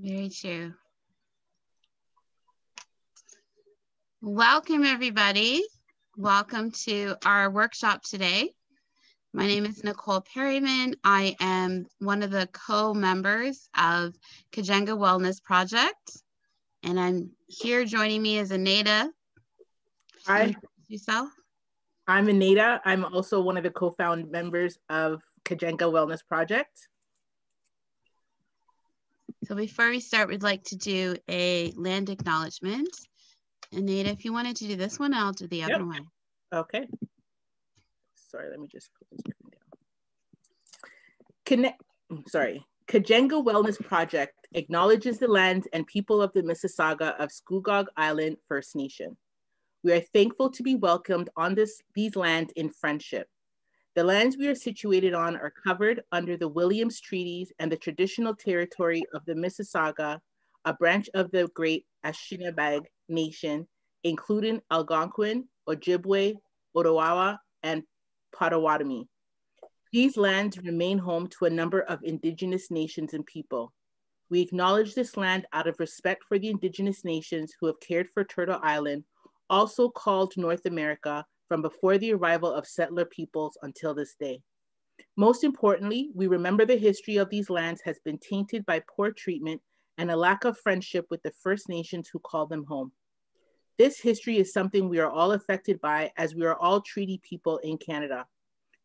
Very true. Welcome, everybody. Welcome to our workshop today. My name is Nicole Perryman. I am one of the co-members of Kajenga Wellness Project, and I'm here joining me is Anita. Hi. Yourself? I'm Anita. I'm also one of the co-found members of Kajenga Wellness Project. So before we start, we'd like to do a land acknowledgement. Anita, if you wanted to do this one, I'll do the other one. Okay. Sorry, let me just put this down. Kajenga Wellness Project acknowledges the lands and people of the Mississauga of Scugog Island First Nation. We are thankful to be welcomed on these lands in friendship. The lands we are situated on are covered under the Williams Treaties and the traditional territory of the Mississauga, a branch of the Great Anishinaabe Nation, including Algonquin, Ojibwe, Ottawa, and Potawatomi. These lands remain home to a number of Indigenous nations and people. We acknowledge this land out of respect for the Indigenous nations who have cared for Turtle Island, also called North America, from before the arrival of settler peoples until this day. Most importantly, we remember the history of these lands has been tainted by poor treatment and a lack of friendship with the First Nations who call them home. This history is something we are all affected by, as we are all treaty people in Canada.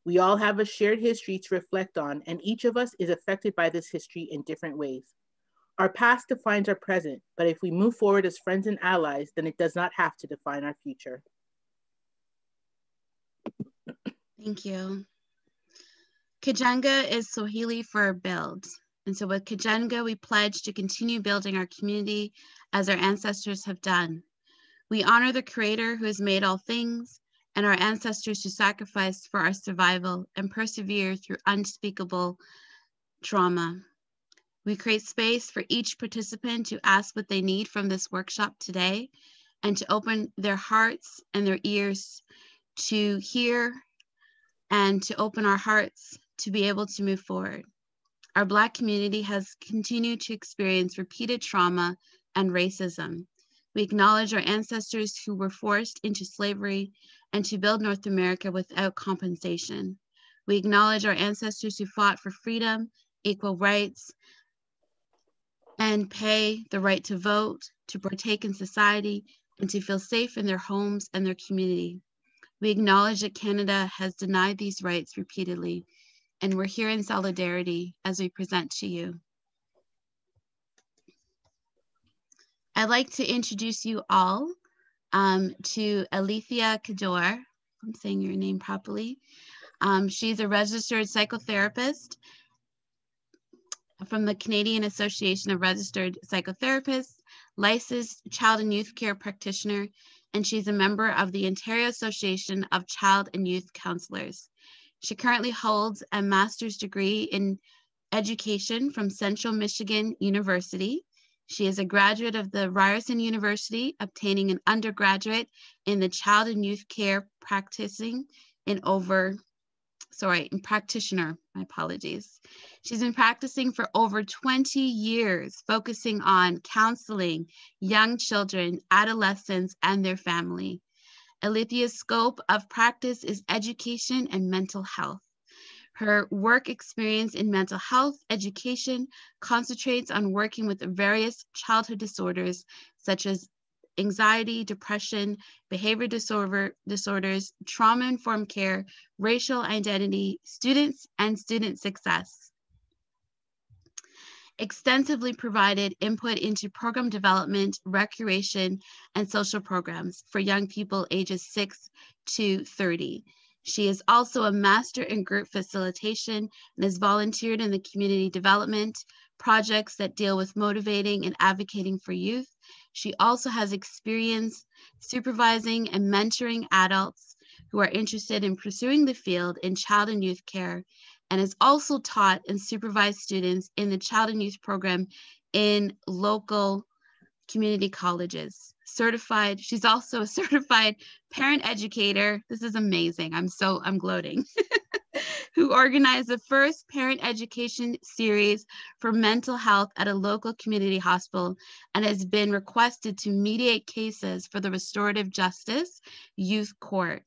We all have a shared history to reflect on, and each of us is affected by this history in different ways. Our past defines our present, but if we move forward as friends and allies, then it does not have to define our future. Thank you. Kajenga is Swahili for build. And so with Kajenga, we pledge to continue building our community as our ancestors have done. We honor the Creator who has made all things and our ancestors who sacrificed for our survival and persevere through unspeakable trauma. We create space for each participant to ask what they need from this workshop today and to open their hearts and their ears to hear and to open our hearts to be able to move forward. Our Black community has continued to experience repeated trauma and racism. We acknowledge our ancestors who were forced into slavery and to build North America without compensation. We acknowledge our ancestors who fought for freedom, equal rights, and pay the right to vote, to partake in society, and to feel safe in their homes and their community. We acknowledge that Canada has denied these rights repeatedly, and we're here in solidarity as we present to you. I'd like to introduce you all to Alethia Cadore, if I'm saying your name properly. She's a registered psychotherapist from the Canadian Association of Registered Psychotherapists, licensed child and youth care practitioner, and she's a member of the Ontario Association of Child and Youth Counselors. She currently holds a master's degree in education from Central Michigan University. She is a graduate of the Ryerson University, obtaining an undergraduate in the child and youth care practitioner, my apologies. She's been practicing for over 20 years, focusing on counseling young children, adolescents, and their family. Alethia's scope of practice is education and mental health. Her work experience in mental health education concentrates on working with various childhood disorders such as anxiety, depression, behavior disorders, trauma-informed care, racial identity, students, and student success. Extensively provided input into program development, recreation, and social programs for young people ages 6 to 30. She is also a master in group facilitation and has volunteered in the community development projects that deal with motivating and advocating for youth. She also has experience supervising and mentoring adults who are interested in pursuing the field in child and youth care, and has also taught and supervised students in the child and youth program in local community colleges. She's also a certified parent educator. This is amazing. I'm gloating. who organized the first parent education series for mental health at a local community hospital and has been requested to mediate cases for the Restorative Justice Youth Court.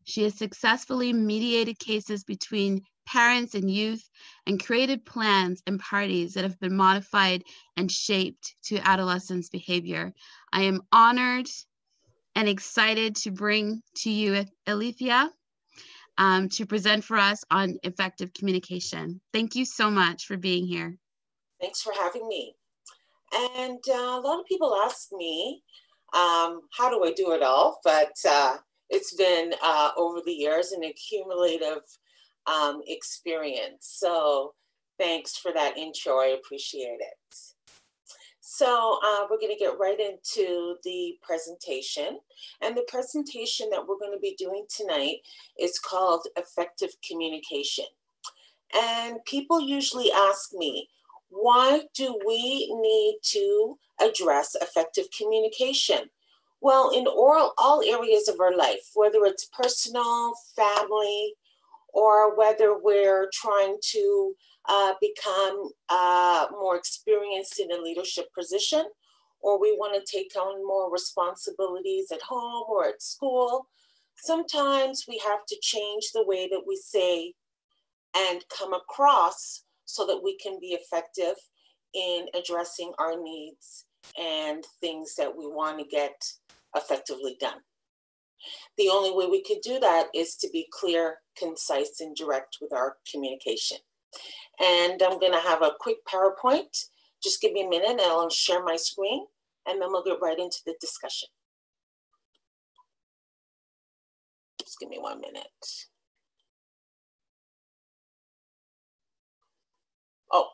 She has successfully mediated cases between parents and youth and created plans and parties that have been modified and shaped to adolescents' behavior. I am honored and excited to bring to you Alethia to present for us on effective communication. Thank you so much for being here. Thanks for having me. And a lot of people ask me, how do I do it all? But it's been over the years an accumulative experience. So thanks for that intro, I appreciate it. So we're going to get right into the presentation. And the presentation that we're going to be doing tonight is called Effective Communication. And people usually ask me, why do we need to address effective communication? Well, in all areas of our life, whether it's personal, family, or whether we're trying to become more experienced in a leadership position, or we want to take on more responsibilities at home or at school, sometimes we have to change the way that we say and come across so that we can be effective in addressing our needs and things that we want to get effectively done. The only way we could do that is to be clear, concise, and direct with our communication. And I'm going to have a quick PowerPoint. Just give me a minute and I'll share my screen, and then we'll get right into the discussion. Just give me 1 minute. Oh.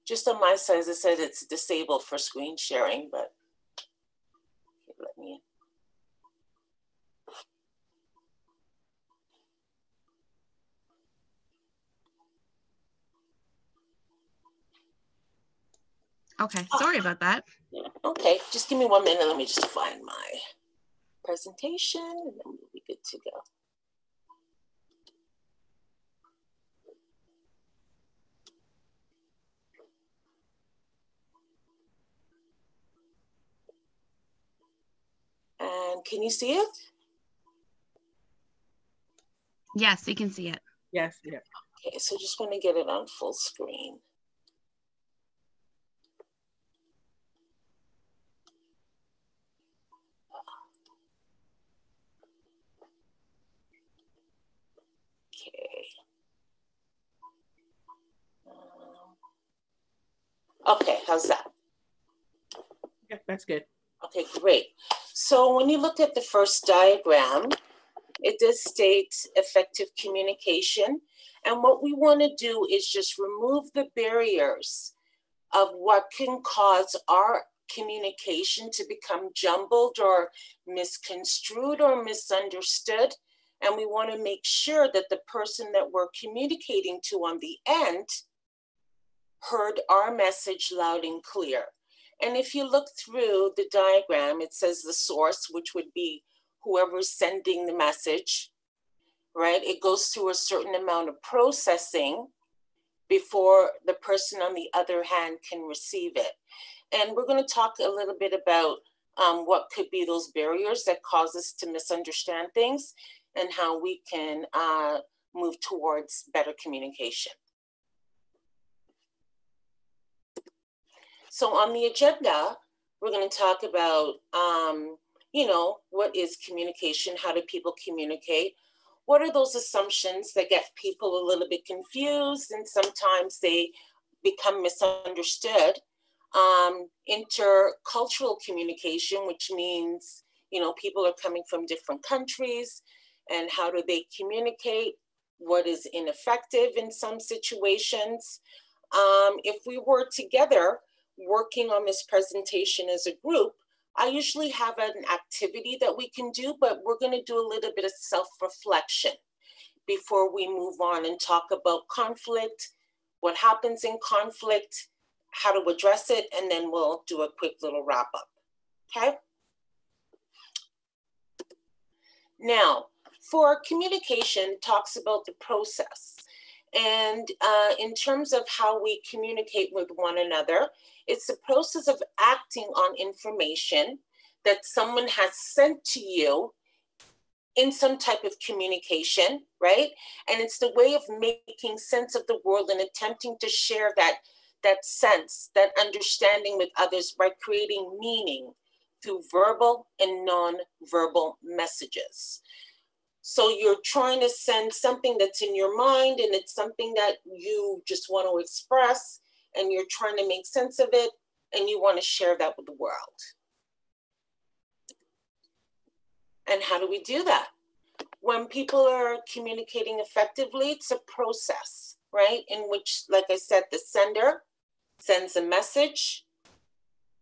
Just on my side, as I said, it's disabled for screen sharing, but let me in. Okay, sorry about that. Yeah. Okay, just give me 1 minute. Let me just find my presentation and then we'll be good to go. And can you see it? Yes, we can see it. Yes, yeah. Okay, so just want to get it on full screen. Okay, how's that? Yeah, that's good. Okay, great. So when you look at the first diagram, it does state effective communication. And what we want to do is just remove the barriers of what can cause our communication to become jumbled or misconstrued or misunderstood. And we want to make sure that the person that we're communicating to on the end heard our message loud and clear. And if you look through the diagram, it says the source, which would be whoever's sending the message, right? It goes through a certain amount of processing before the person on the other hand can receive it. And we're going to talk a little bit about what could be those barriers that cause us to misunderstand things and how we can move towards better communication. So on the agenda, we're going to talk about, what is communication? How do people communicate? What are those assumptions that get people a little bit confused and sometimes they become misunderstood? Intercultural communication, which means, people are coming from different countries and how do they communicate? What is ineffective in some situations? If we were together working on this presentation as a group, I usually have an activity that we can do, but we're going to do a little bit of self-reflection before we move on and talk about conflict, what happens in conflict, how to address it, and then we'll do a quick little wrap up, okay? Now, for communication, talks about the process. And in terms of how we communicate with one another, it's the process of acting on information that someone has sent to you in some type of communication, right? And it's the way of making sense of the world and attempting to share that sense, that understanding with others by creating meaning through verbal and non-verbal messages. So you're trying to send something that's in your mind, and it's something that you just want to express, and you're trying to make sense of it, and you want to share that with the world. And how do we do that? When people are communicating effectively, it's a process, right? In which, like I said, the sender sends a message,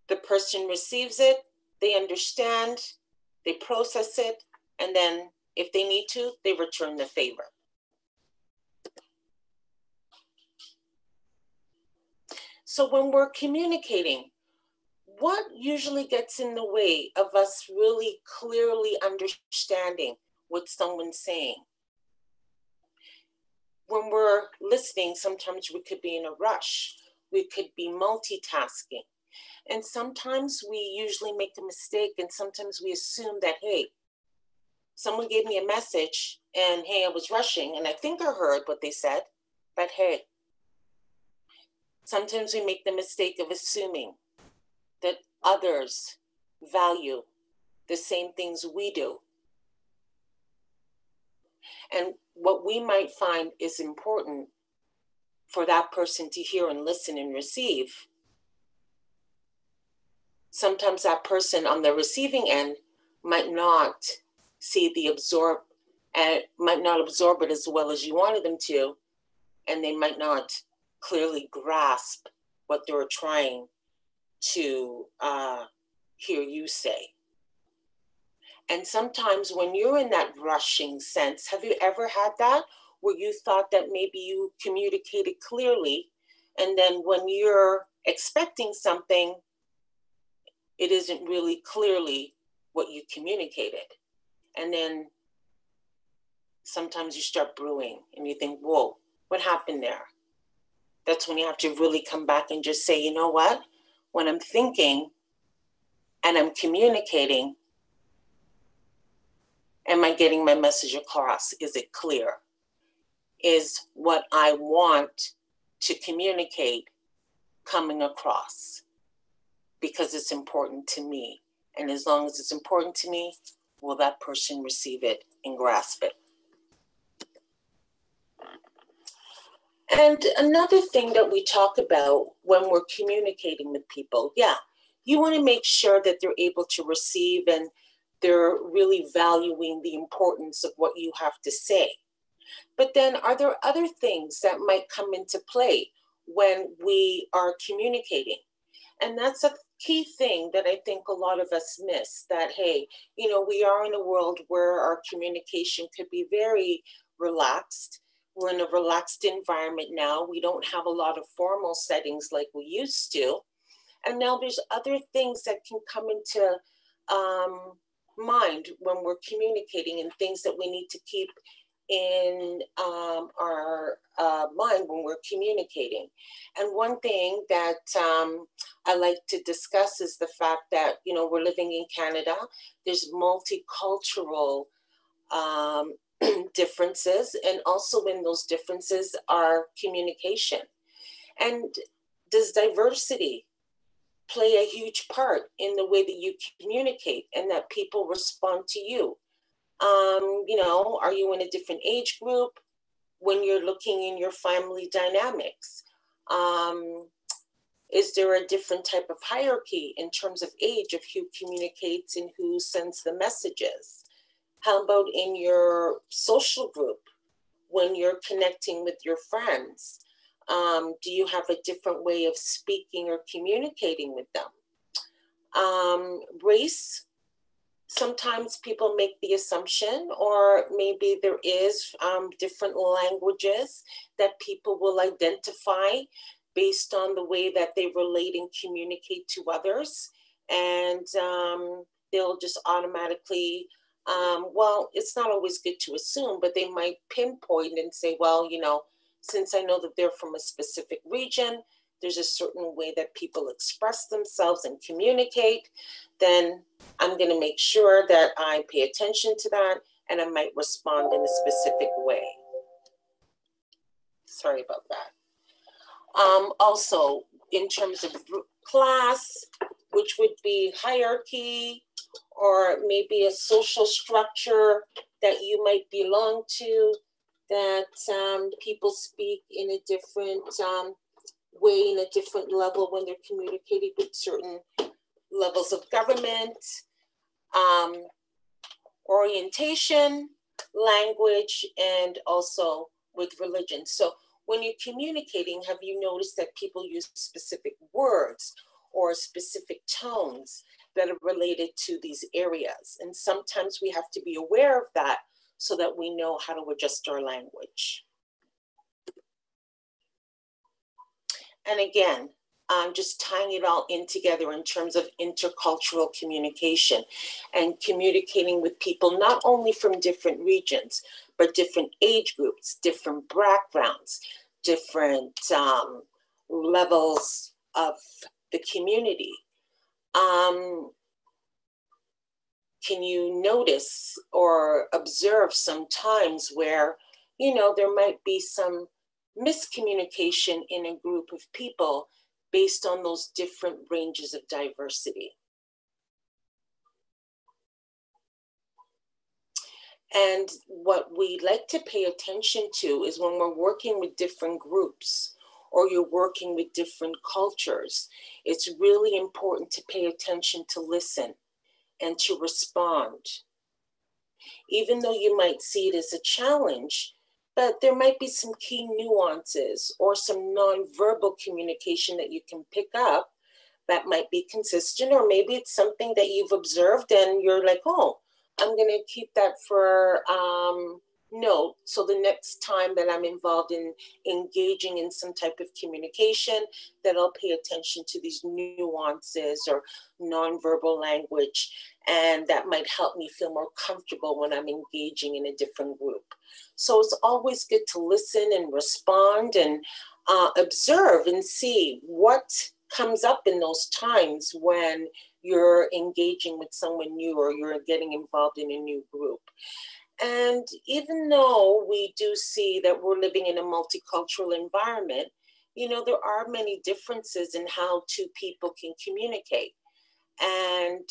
the person receives it, they understand, they process it, and then if they need to, they return the favor. So when we're communicating, what usually gets in the way of us really clearly understanding what someone's saying? When we're listening, sometimes we could be in a rush. We could be multitasking. And sometimes we usually make a mistake, and sometimes we assume that, hey, someone gave me a message and hey, I was rushing and I think I heard what they said, but hey, sometimes we make the mistake of assuming that others value the same things we do. And what we might find is important for that person to hear and listen and receive, sometimes that person on the receiving end might not see the absorb and might not absorb it as well as you wanted them to, and they might not clearly grasp what they were trying to hear you say. And sometimes when you're in that rushing sense, have you ever had that where you thought that maybe you communicated clearly, and then when you're expecting something, it isn't really clearly what you communicated? And then sometimes you start brewing and you think, whoa, what happened there? That's when you have to really come back and just say, you know what? When I'm thinking and I'm communicating, am I getting my message across? Is it clear? Is what I want to communicate coming across? Because it's important to me. And as long as it's important to me, will that person receive it and grasp it? And another thing that we talk about when we're communicating with people, you want to make sure that they're able to receive and they're really valuing the importance of what you have to say. But then are there other things that might come into play when we are communicating? And that's a key thing that I think a lot of us miss, that, hey, you know, we are in a world where our communication could be very relaxed. We're in a relaxed environment now. We don't have a lot of formal settings like we used to. And now there's other things that can come into mind when we're communicating, and things that we need to keep in our mind when we're communicating. And one thing that I like to discuss is the fact that, you know, we're living in Canada. There's multicultural differences, and also in those differences are communication. And does diversity play a huge part in the way that you communicate and that people respond to you? You know, are you in a different age group when you're looking in your family dynamics? Is there a different type of hierarchy in terms of age of who communicates and who sends the messages? How about in your social group when you're connecting with your friends? Do you have a different way of speaking or communicating with them? Race Sometimes people make the assumption, or maybe there is different languages that people will identify based on the way that they relate and communicate to others. And they'll just automatically, well, it's not always good to assume, but they might pinpoint and say, well, you know, since I know that they're from a specific region, there's a certain way that people express themselves and communicate, then I'm going to make sure that I pay attention to that, and I might respond in a specific way. Sorry about that. Also, in terms of class, which would be hierarchy, or maybe a social structure that you might belong to, that people speak in a different way, in a different level when they're communicating with certain levels of government, orientation, language, and also with religion. So when you're communicating, have you noticed that people use specific words or specific tones that are related to these areas? And sometimes we have to be aware of that so that we know how to adjust our language. And again, just tying it all in together in terms of intercultural communication and communicating with people not only from different regions, but different age groups, different backgrounds, different levels of the community. Can you notice or observe some times where, you know, there might be some miscommunication in a group of people based on those different ranges of diversity? And what we like to pay attention to is when we're working with different groups or you're working with different cultures, it's really important to pay attention to listen and to respond. Even though you might see it as a challenge, but there might be some key nuances or some nonverbal communication that you can pick up that might be consistent, or maybe it's something that you've observed and you're like, oh, I'm going to keep that for note. So the next time that I'm involved in engaging in some type of communication, that I'll pay attention to these nuances or nonverbal language, and that might help me feel more comfortable when I'm engaging in a different group. So it's always good to listen and respond and observe and see what comes up in those times when you're engaging with someone new or you're getting involved in a new group. And even though we do see that we're living in a multicultural environment, you know, there are many differences in how two people can communicate. And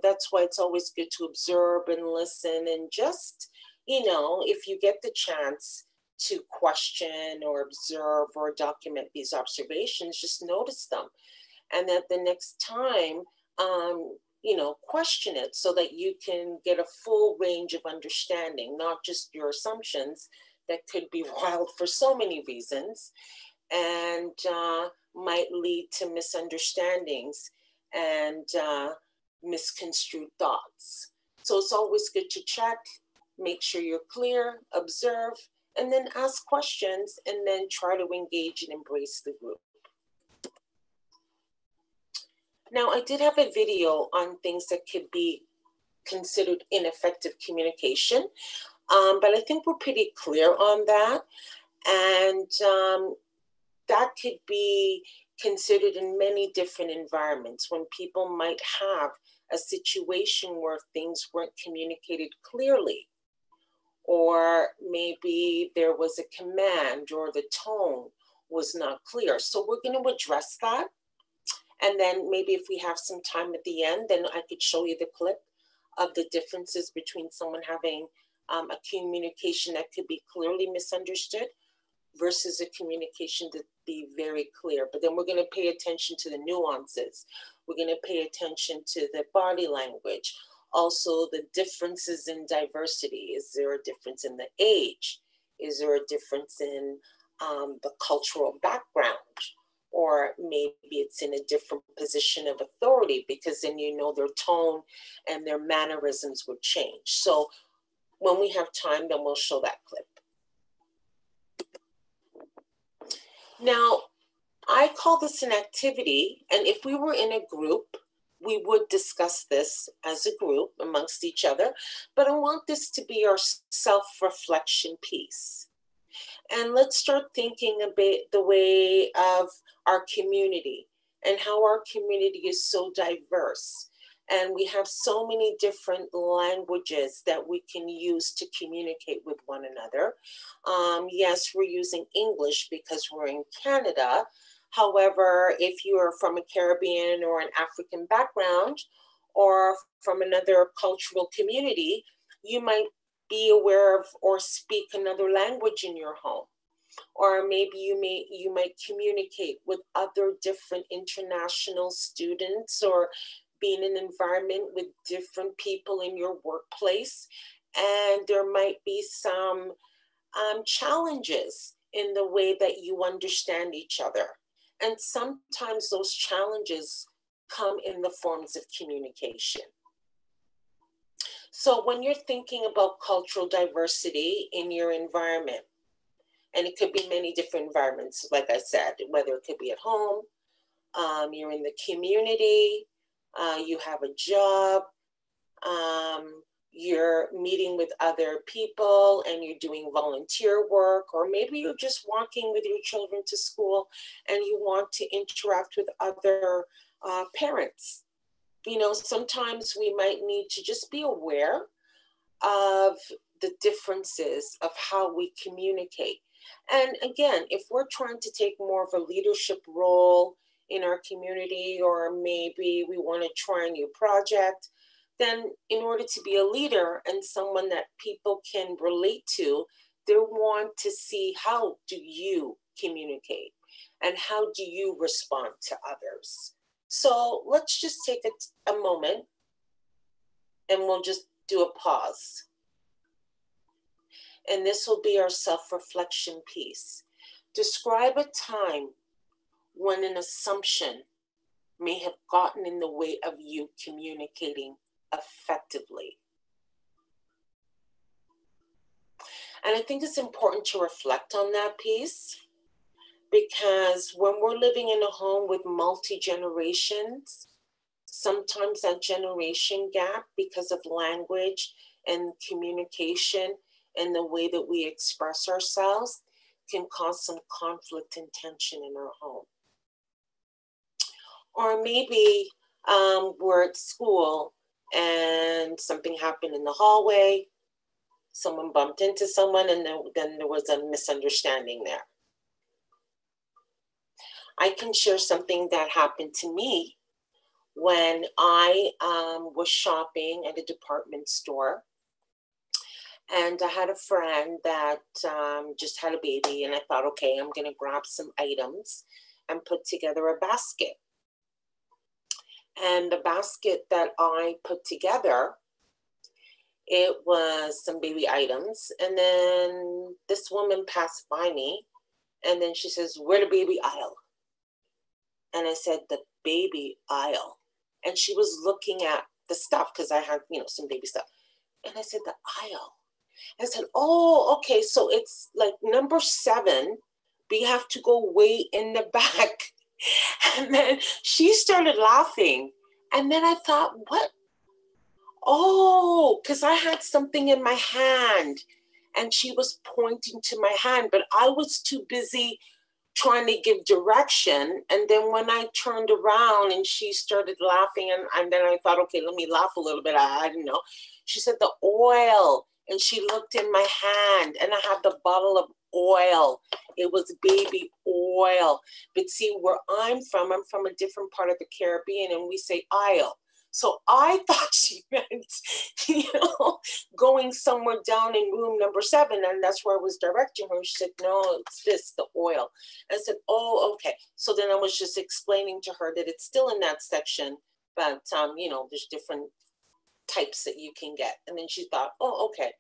that's why it's always good to observe and listen and just, you know, if you get the chance to question or observe or document these observations, just notice them. And that the next time, you know, question it so that you can get a full range of understanding, not just your assumptions that could be wild for so many reasons and might lead to misunderstandings and misconstrued thoughts. So it's always good to check, make sure you're clear, observe, and then ask questions, and then try to engage and embrace the group. Now, I did have a video on things that could be considered ineffective communication, but I think we're pretty clear on that. And that could be considered in many different environments when people might have a situation where things weren't communicated clearly, or maybe there was a command or the tone was not clear. So we're going to address that. And then maybe if we have some time at the end, then I could show you the clip of the differences between someone having a communication that could be clearly misunderstood versus a communication that be very clear. But then we're going to pay attention to the nuances. We're going to pay attention to the body language. Also, the differences in diversity. Is there a difference in the age? Is there a difference in the cultural background? or maybe it's in a different position of authority, because then you know their tone and their mannerisms would change. So when we have time, then we'll show that clip. Now, I call this an activity, and if we were in a group, we would discuss this as a group amongst each other, but I want this to be our self-reflection piece. And let's start thinking a bit the way of our community and how our community is so diverse. And we have so many different languages that we can use to communicate with one another. Yes, we're using English because we're in Canada. However, if you are from a Caribbean or an African background or from another cultural community, you might be aware of or speak another language in your home. Or maybe you might communicate with other different international students, or be in an environment with different people in your workplace. And there might be some challenges in the way that you understand each other. And sometimes those challenges come in the forms of communication. So when you're thinking about cultural diversity in your environment, and it could be many different environments, like I said, whether it could be at home, you're in the community, you have a job, you're meeting with other people and you're doing volunteer work, or maybe you're just walking with your children to school and you want to interact with other parents. You know, sometimes we might need to just be aware of the differences of how we communicate. And again, if we're trying to take more of a leadership role in our community, or maybe we want to try a new project, then in order to be a leader and someone that people can relate to, they want to see, how do you communicate and how do you respond to others? So let's just take a moment and we'll just do a pause. And this will be our self-reflection piece. Describe a time when an assumption may have gotten in the way of you communicating effectively. And I think it's important to reflect on that piece, because when we're living in a home with multi-generations, sometimes that generation gap, because of language and communication and the way that we express ourselves, can cause some conflict and tension in our home. Or maybe we're at school and something happened in the hallway, someone bumped into someone, and then there was a misunderstanding there. I can share something that happened to me when I was shopping at a department store. And I had a friend that just had a baby, and I thought, okay, I'm gonna grab some items and put together a basket. And the basket that I put together, it was some baby items. And then this woman passed by me, and then she says, "Where the baby aisle?" And I said, "The baby aisle." And she was looking at the stuff, because I had, some baby stuff. And I said, "The aisle." And I said, "Oh, okay, so it's like number 7, but you have to go way in the back." And then she started laughing. And then I thought, what? Oh, because I had something in my hand and she was pointing to my hand, but I was too busy trying to give direction. And then when I turned around and she started laughing, and then I thought, okay, let me laugh a little bit. I didn't know. She said, "The oil." And she looked in my hand and I had the bottle of oil. It was baby oil. But see, where I'm from a different part of the Caribbean, and we say aisle. So I thought she meant, going somewhere down in room number 7. And that's where I was directing her. She said, "No, it's this, the oil." I said, "Oh, okay." So then I was just explaining to her that it's still in that section, but, there's different types that you can get. And then she thought, "Oh, okay."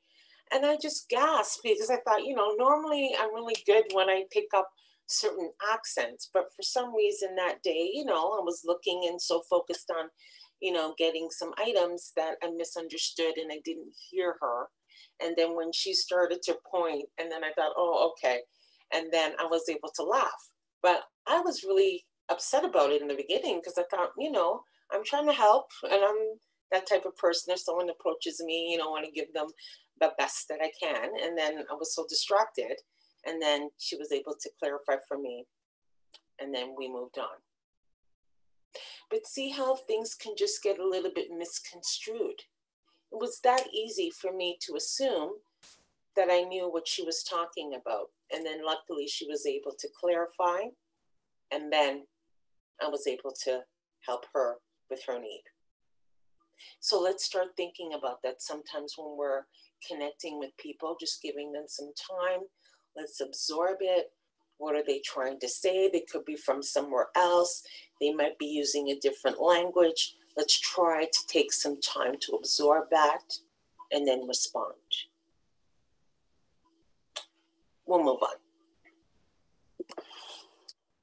And I just gasped, because I thought, normally I'm really good when I pick up certain accents. But for some reason that day, you know, I was looking and so focused on, you know, getting some items that I misunderstood and I didn't hear her. And then when she started to point, and then I thought, oh, okay. And then I was able to laugh. But I was really upset about it in the beginning because I thought, you know, I'm trying to help, and I'm that type of person. If someone approaches me, you know, I want to give them the best that I can. And then I was so distracted. And then she was able to clarify for me. And then we moved on. But see how things can just get a little bit misconstrued. It was that easy for me to assume that I knew what she was talking about. And then luckily she was able to clarify. And then I was able to help her with her need. So let's start thinking about that sometimes when we're connecting with people, just giving them some time. Let's absorb it. What are they trying to say? They could be from somewhere else. They might be using a different language. Let's try to take some time to absorb that and then respond. We'll move on.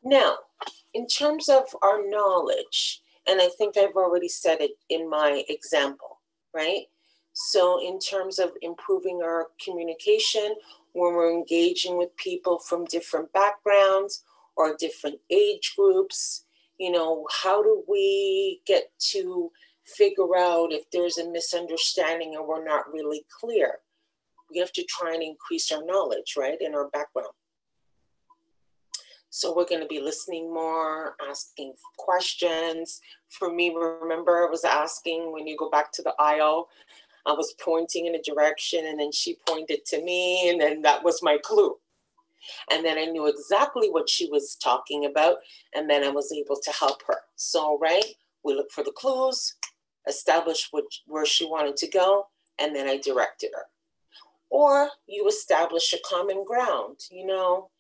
Now, in terms of our knowledge, and I think I've already said it in my example, right? So in terms of improving our communication, when we're engaging with people from different backgrounds or different age groups, you know, how do we get to figure out if there's a misunderstanding or we're not really clear? We have to try and increase our knowledge, right, in our background. So we're going to be listening more, asking questions. For me, remember, I was asking when you go back to the aisle, I was pointing in a direction and then she pointed to me, and then that was my clue. And then I knew exactly what she was talking about, and then I was able to help her. So, right, we look for the clues, establish where she wanted to go, and then I directed her. Or you establish a common ground, you know,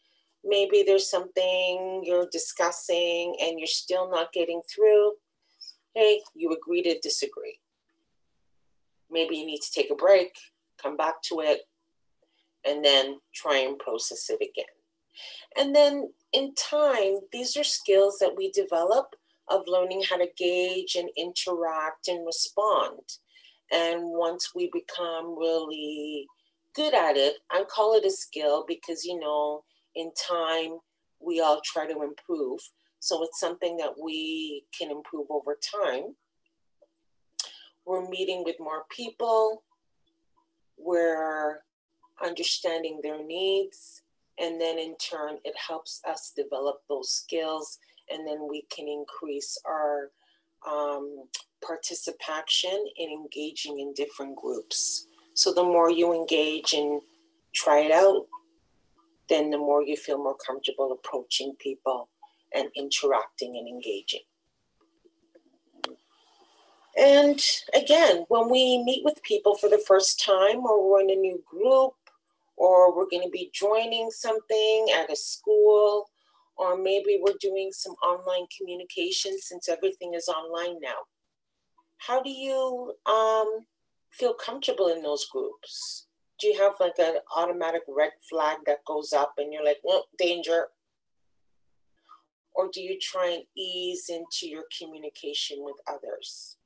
maybe there's something you're discussing and you're still not getting through. Hey, you agree to disagree. Maybe you need to take a break, come back to it, and then try and process it again. And then in time, these are skills that we develop of learning how to gauge and interact and respond. And once we become really good at it, I call it a skill because, you know, in time, we all try to improve. So it's something that we can improve over time. We're meeting with more people. We're understanding their needs. And then in turn, it helps us develop those skills. And then we can increase our participation in engaging in different groups. So the more you engage and try it out, then the more you feel more comfortable approaching people and interacting and engaging. And again, when we meet with people for the first time, or we're in a new group, or we're going to be joining something at a school, or maybe we're doing some online communication since everything is online now. How do you feel comfortable in those groups? Do you have like an automatic red flag that goes up and you're like, well, danger? Or do you try and ease into your communication with others?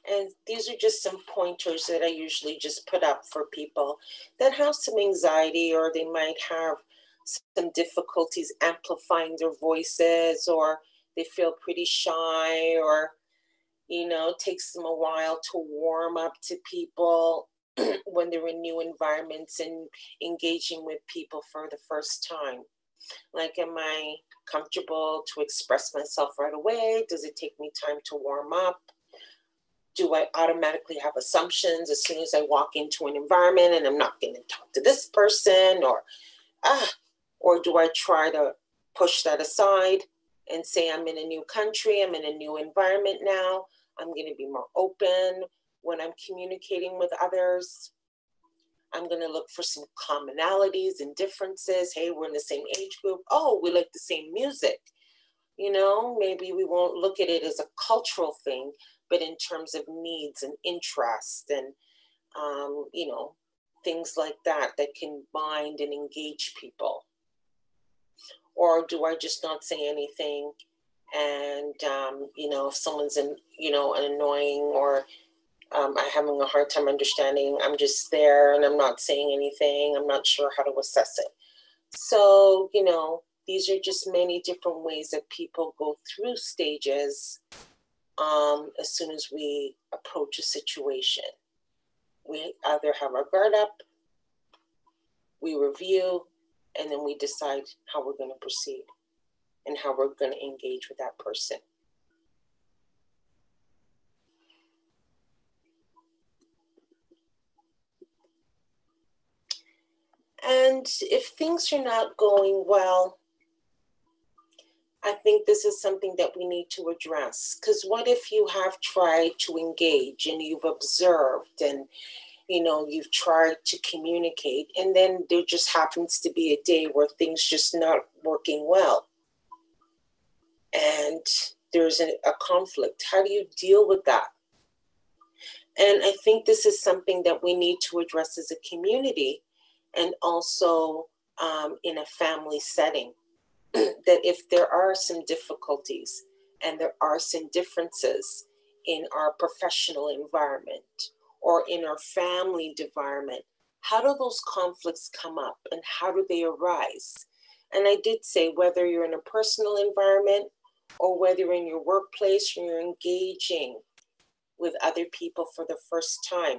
And these are just some pointers that I usually just put up for people that have some anxiety, or they might have some difficulties amplifying their voices, or they feel pretty shy, or, you know, it takes them a while to warm up to people when they're in new environments and engaging with people for the first time. Like, am I comfortable to express myself right away? Does it take me time to warm up? Do I automatically have assumptions as soon as I walk into an environment and I'm not going to talk to this person, or do I try to push that aside and say, I'm in a new country, I'm in a new environment now, I'm going to be more open when I'm communicating with others. I'm going to look for some commonalities and differences. Hey, we're in the same age group. Oh, we like the same music. You know, maybe we won't look at it as a cultural thing, but in terms of needs and interest and, you know, things like that that can bind and engage people. Or do I just not say anything? And, you know, if someone's you know, annoying or I'm having a hard time understanding, I'm just there and I'm not saying anything. I'm not sure how to assess it. So, you know, these are just many different ways that people go through stages as soon as we approach a situation. We either have our guard up, we review, and then we decide how we're going to proceed and how we're going to engage with that person. And if things are not going well, I think this is something that we need to address. Because what if you have tried to engage and you've observed and, you know, you've tried to communicate, and then there just happens to be a day where things just not working well and there's a conflict. How do you deal with that? And I think this is something that we need to address as a community and also in a family setting. That if there are some difficulties and there are some differences in our professional environment or in our family environment, how do those conflicts come up and how do they arise? And I did say, whether you're in a personal environment or whether you're in your workplace or you're engaging with other people for the first time,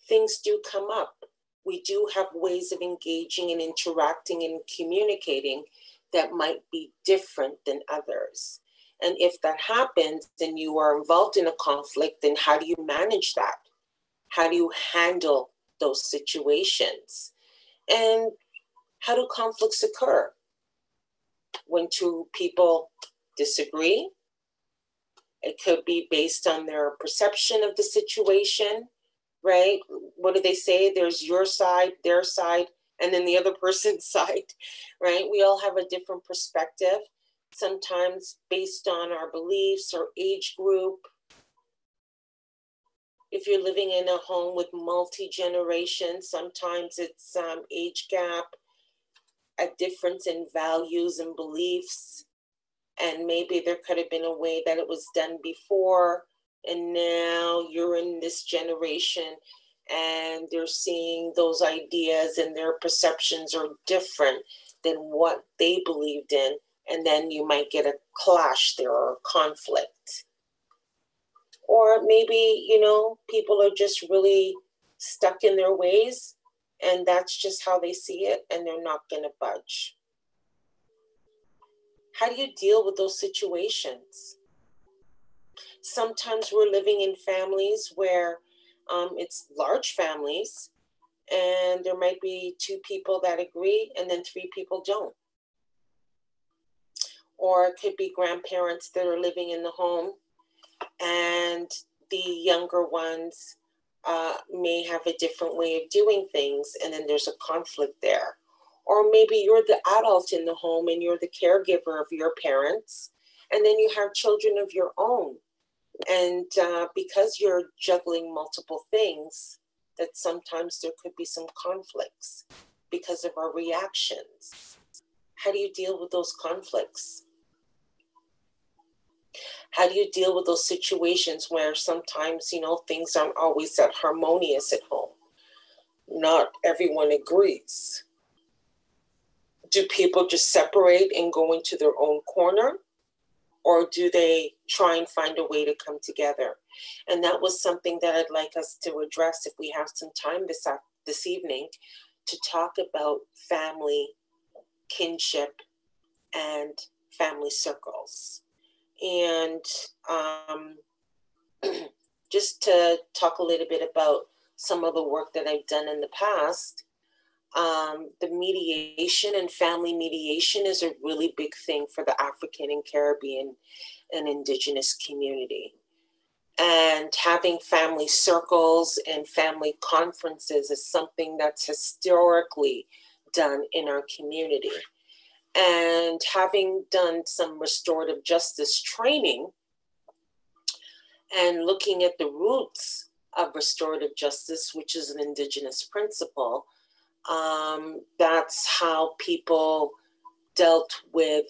things do come up. We do have ways of engaging and interacting and communicating that might be different than others. And if that happens, then you are involved in a conflict, then how do you manage that? How do you handle those situations? And how do conflicts occur? When two people disagree, it could be based on their perception of the situation, right? What do they say? There's your side, their side, and then the other person's side, right? We all have a different perspective, sometimes based on our beliefs or age group. If you're living in a home with multi-generations, sometimes it's age gap, a difference in values and beliefs, and maybe there could have been a way that it was done before, and now you're in this generation and they're seeing those ideas and their perceptions are different than what they believed in. And then you might get a clash there or a conflict. Or maybe, you know, people are just really stuck in their ways and that's just how they see it and they're not going to budge. How do you deal with those situations? Sometimes we're living in families where it's large families and there might be 2 people that agree and then 3 people don't. Or it could be grandparents that are living in the home and the younger ones may have a different way of doing things and then there's a conflict there. Or maybe you're the adult in the home and you're the caregiver of your parents and then you have children of your own. And because you're juggling multiple things, that sometimes there could be some conflicts because of our reactions. How do you deal with those conflicts? How do you deal with those situations where sometimes, you know, things aren't always that harmonious at home? Not everyone agrees. Do people just separate and go into their own corner? Or do they try and find a way to come together? And that was something that I'd like us to address if we have some time this evening to talk about family, kinship, and family circles. And just to talk a little bit about some of the work that I've done in the past, the mediation and family mediation is a really big thing for the African and Caribbean and Indigenous community. And having family circles and family conferences is something that's historically done in our community. And having done some restorative justice training and looking at the roots of restorative justice, which is an Indigenous principle, that's how people dealt with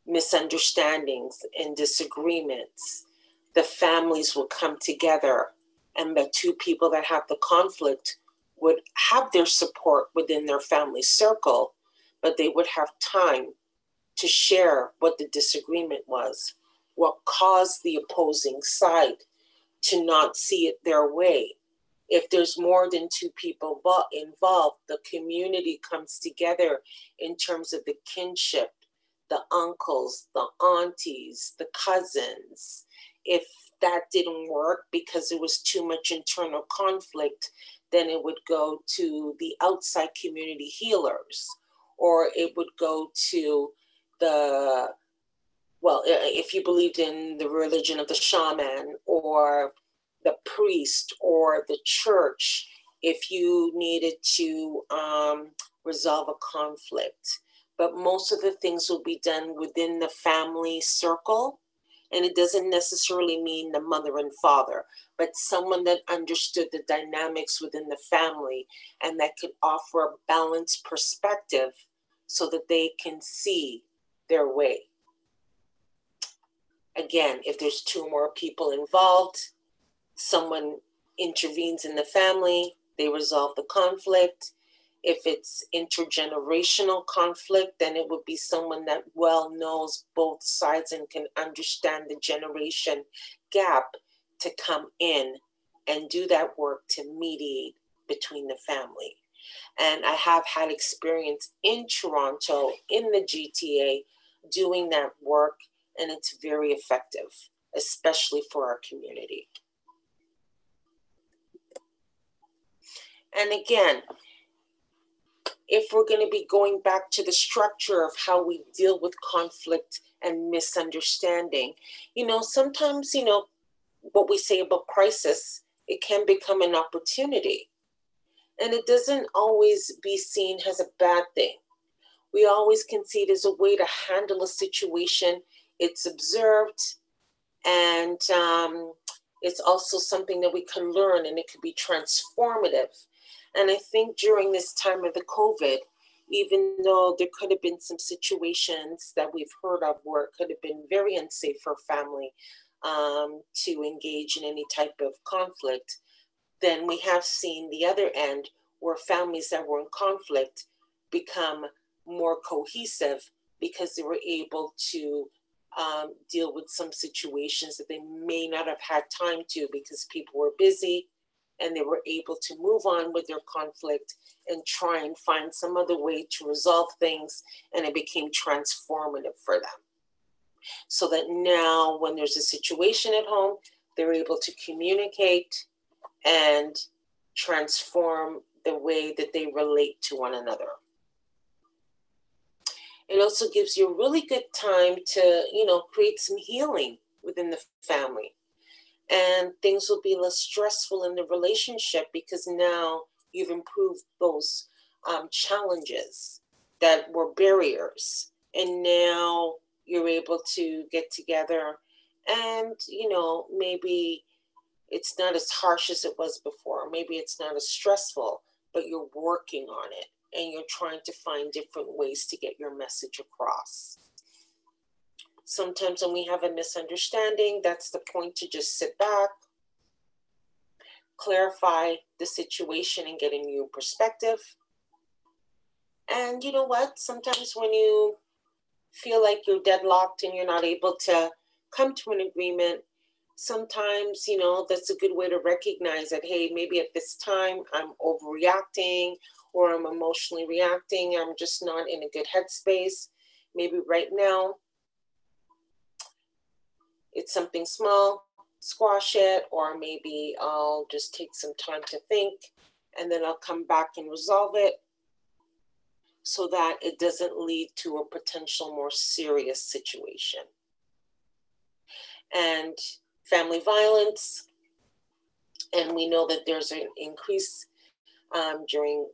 misunderstandings and disagreements, the families would come together, and the two people that have the conflict would have their support within their family circle, but they would have time to share what the disagreement was, what caused the opposing side to not see it their way. If there's more than two people involved, the community comes together in terms of the kinship, the uncles, the aunties, the cousins. If that didn't work because there was too much internal conflict, then it would go to the outside community healers, or it would go to if you believed in the religion of the shaman or the priest or the church, if you needed to resolve a conflict. But most of the things will be done within the family circle. And it doesn't necessarily mean the mother and father, but someone that understood the dynamics within the family and that could offer a balanced perspective so that they can see their way. Again, if there's two more people involved, someone intervenes in the family, they resolve the conflict. If it's intergenerational conflict, then it would be someone that well knows both sides and can understand the generation gap to come in and do that work to mediate between the family. And I have had experience in Toronto, in the GTA, doing that work, and it's very effective, especially for our community. And again, if we're going to be going back to the structure of how we deal with conflict and misunderstanding, sometimes, what we say about crisis, it can become an opportunity. And it doesn't always be seen as a bad thing. We always can see it as a way to handle a situation. It's observed, and it's also something that we can learn, and it could be transformative. And I think during this time of the COVID, even though there could have been some situations that we've heard of where it could have been very unsafe for family to engage in any type of conflict, then we have seen the other end where families that were in conflict become more cohesive because they were able to deal with some situations that they may not have had time to because people were busy, and they were able to move on with their conflict and try and find some other way to resolve things, and it became transformative for them. So that now when there's a situation at home, they're able to communicate and transform the way that they relate to one another. It also gives you a really good time to, create some healing within the family. And things will be less stressful in the relationship because now you've improved those challenges that were barriers. And now you're able to get together and, maybe it's not as harsh as it was before. Maybe it's not as stressful, but you're working on it and you're trying to find different ways to get your message across. Sometimes when we have a misunderstanding, that's the point to just sit back, clarify the situation and get a new perspective. And you know what? Sometimes when you feel like you're deadlocked and you're not able to come to an agreement, sometimes, that's a good way to recognize that, hey, maybe at this time I'm overreacting or I'm emotionally reacting. I'm just not in a good headspace. Maybe right now, it's something small, squash it, or maybe I'll just take some time to think and then I'll come back and resolve it so that it doesn't lead to a potential more serious situation. And family violence, and we know that there's an increase during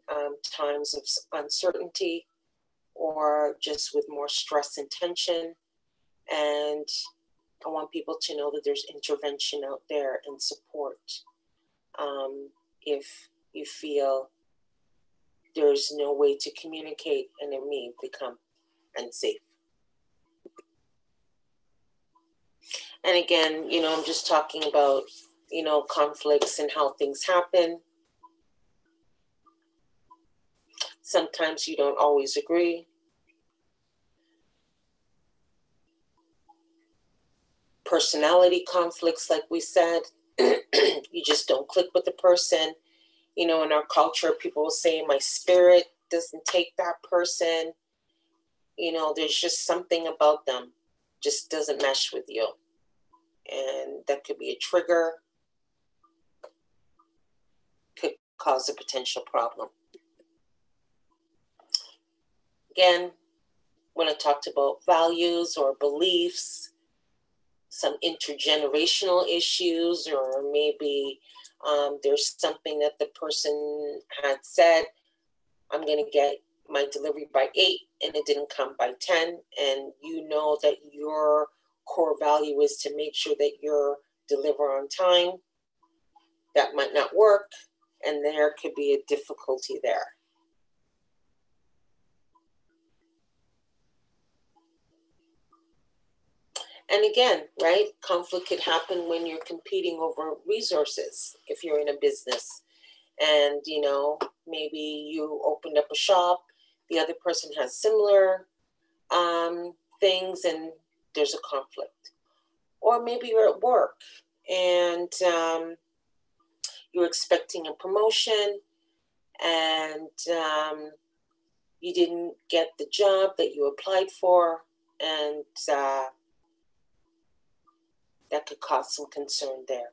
times of uncertainty or just with more stress and tension. And I want people to know that there's intervention out there and support if you feel there's no way to communicate and it may become and safe. And again, I'm just talking about, conflicts and how things happen. Sometimes you don't always agree. Personality conflicts, like we said, you just don't click with the person. In our culture, people will say, my spirit doesn't take that person. There's just something about them just doesn't mesh with you. And that could be a trigger, could cause a potential problem. Again, when I talked about values or beliefs, some intergenerational issues, or maybe there's something that the person had said, I'm going to get my delivery by 8 and it didn't come by 10. And you know that your core value is to make sure that you're deliver on time. That might not work, and there could be a difficulty there. And again, right, conflict could happen when you're competing over resources. If you're in a business and, maybe you opened up a shop, the other person has similar things, and there's a conflict. Or maybe you're at work and you're expecting a promotion and you didn't get the job that you applied for, and that could cause some concern there.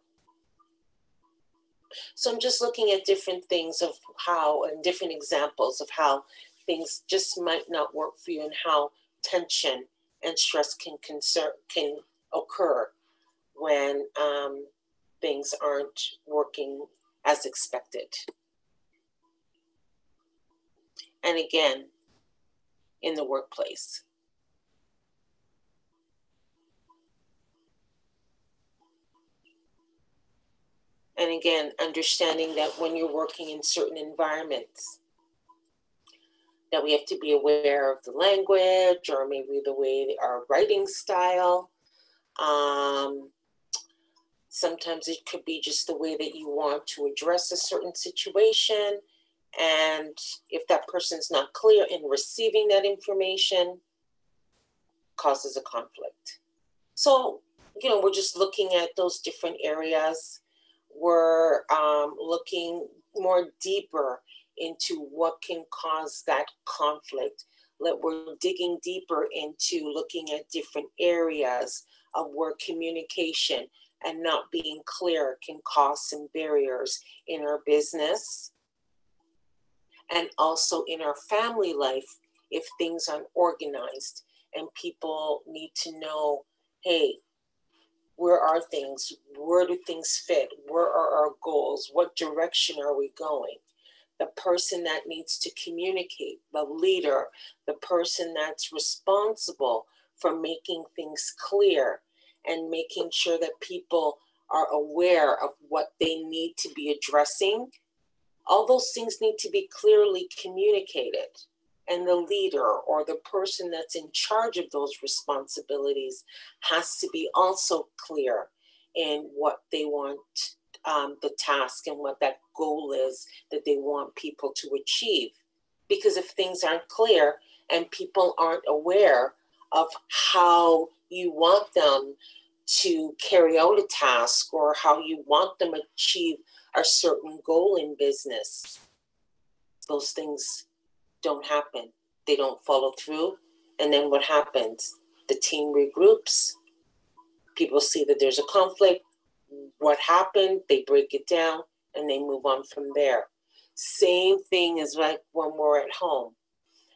So I'm just looking at different things of how, and different examples of how things just might not work for you, and how tension and stress can occur when things aren't working as expected. And again, in the workplace. And again, understanding that when you're working in certain environments, that we have to be aware of the language, or maybe the way our writing style. Sometimes it could be just the way that you want to address a certain situation. And if that person's not clear in receiving that information, causes a conflict. So, we're just looking at those different areas. We're looking more deeper into what can cause that conflict. We're digging deeper into looking at different areas of where communication and not being clear can cause some barriers in our business, and also in our family life if things aren't organized and people need to know, hey, where are things? Where do things fit? Where are our goals? What direction are we going? The person that needs to communicate, the leader, the person that's responsible for making things clear and making sure that people are aware of what they need to be addressing. All those things need to be clearly communicated. And the leader or the person that's in charge of those responsibilities has to be also clear in what they want, the task and what that goal is that they want people to achieve. Because if things aren't clear and people aren't aware of how you want them to carry out a task, or how you want them to achieve a certain goal in business, those things don't happen. They don't follow through. And then what happens? The team regroups. People see that there's a conflict. What happened? They break it down and they move on from there. Same thing is like when we're at home.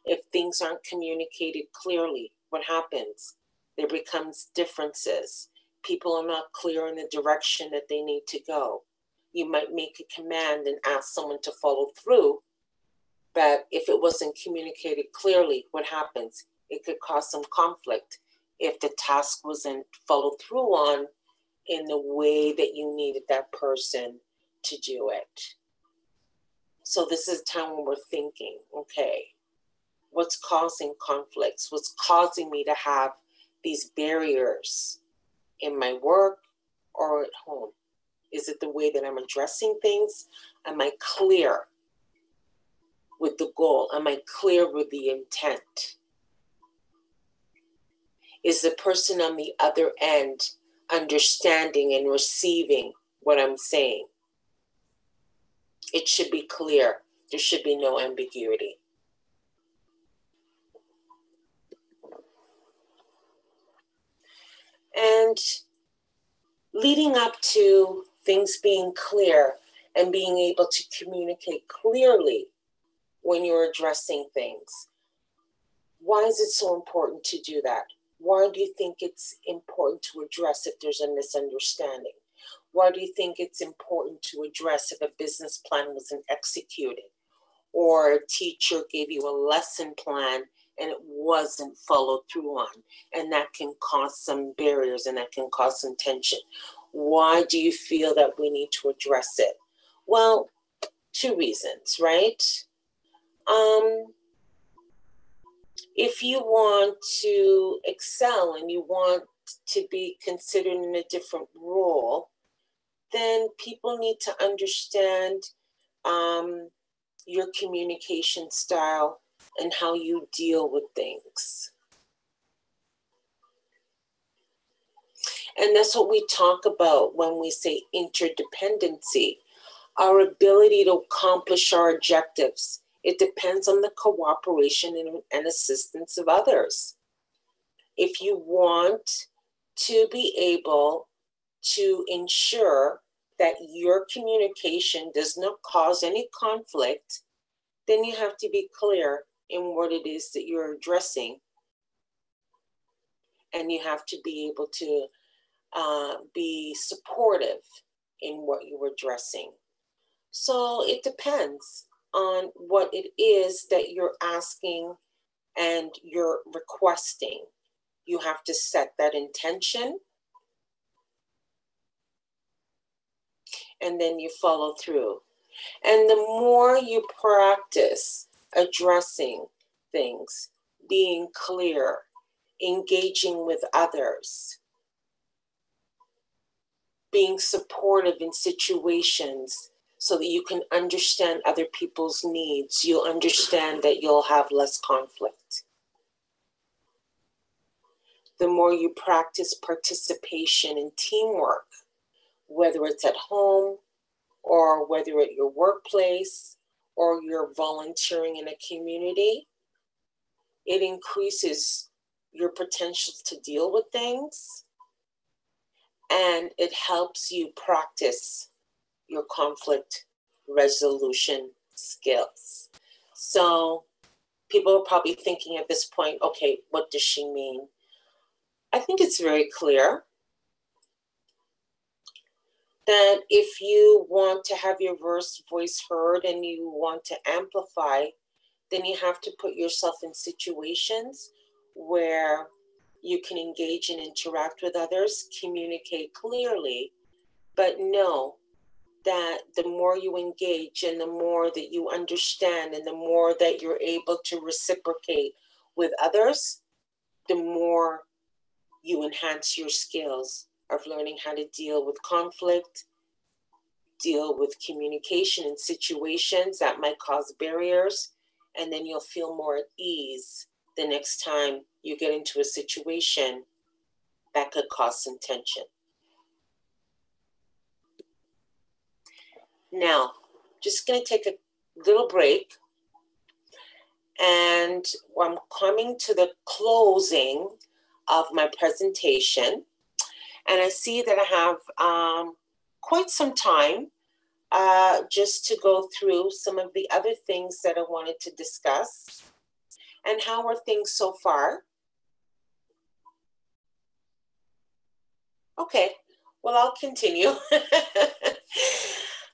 If things aren't communicated clearly, what happens? There becomes differences. People are not clear in the direction that they need to go. You might make a command and ask someone to follow through, but if it wasn't communicated clearly, what happens? It could cause some conflict if the task wasn't followed through on in the way that you needed that person to do it. So this is a time when we're thinking, okay, What's causing conflicts? What's causing me to have these barriers in my work or at home? Is it the way that I'm addressing things? Am I clear with the goal? Am I clear with the intent? Is the person on the other end understanding and receiving what I'm saying? It should be clear. There should be no ambiguity. And leading up to things being clear and being able to communicate clearly when you're addressing things. Why is it so important to do that? Why do you think it's important to address if there's a misunderstanding? Why do you think it's important to address if a business plan wasn't executed, or a teacher gave you a lesson plan and it wasn't followed through on, and that can cause some barriers and that can cause some tension? Why do you feel that we need to address it? Well, two reasons, right? If you want to excel and you want to be considered in a different role, then people need to understand your communication style and how you deal with things. And that's what we talk about when we say interdependency, our ability to accomplish our objectives. It depends on the cooperation and assistance of others. If you want to be able to ensure that your communication does not cause any conflict, then you have to be clear in what it is that you're addressing. And you have to be able to be supportive in what you're addressing. So it depends on what it is that you're asking and you're requesting. You have to set that intention, and then you follow through. And the more you practice addressing things, being clear, engaging with others, being supportive in situations so that you can understand other people's needs, you'll understand that you'll have less conflict. The more you practice participation and teamwork, whether it's at home or whether at your workplace or you're volunteering in a community, it increases your potential to deal with things, and it helps you practice your conflict resolution skills. So people are probably thinking at this point, okay, what does she mean? I think it's very clear that if you want to have your voice heard and you want to amplify, then you have to put yourself in situations where you can engage and interact with others, communicate clearly, but know that the more you engage and the more that you understand and the more that you're able to reciprocate with others, the more you enhance your skills of learning how to deal with conflict, deal with communication in situations that might cause barriers, and then you'll feel more at ease the next time you get into a situation that could cause some tension. Now, just going to take a little break, and I'm coming to the closing of my presentation, and I see that I have quite some time just to go through some of the other things that I wanted to discuss. And how are things so far? Okay, well, I'll continue.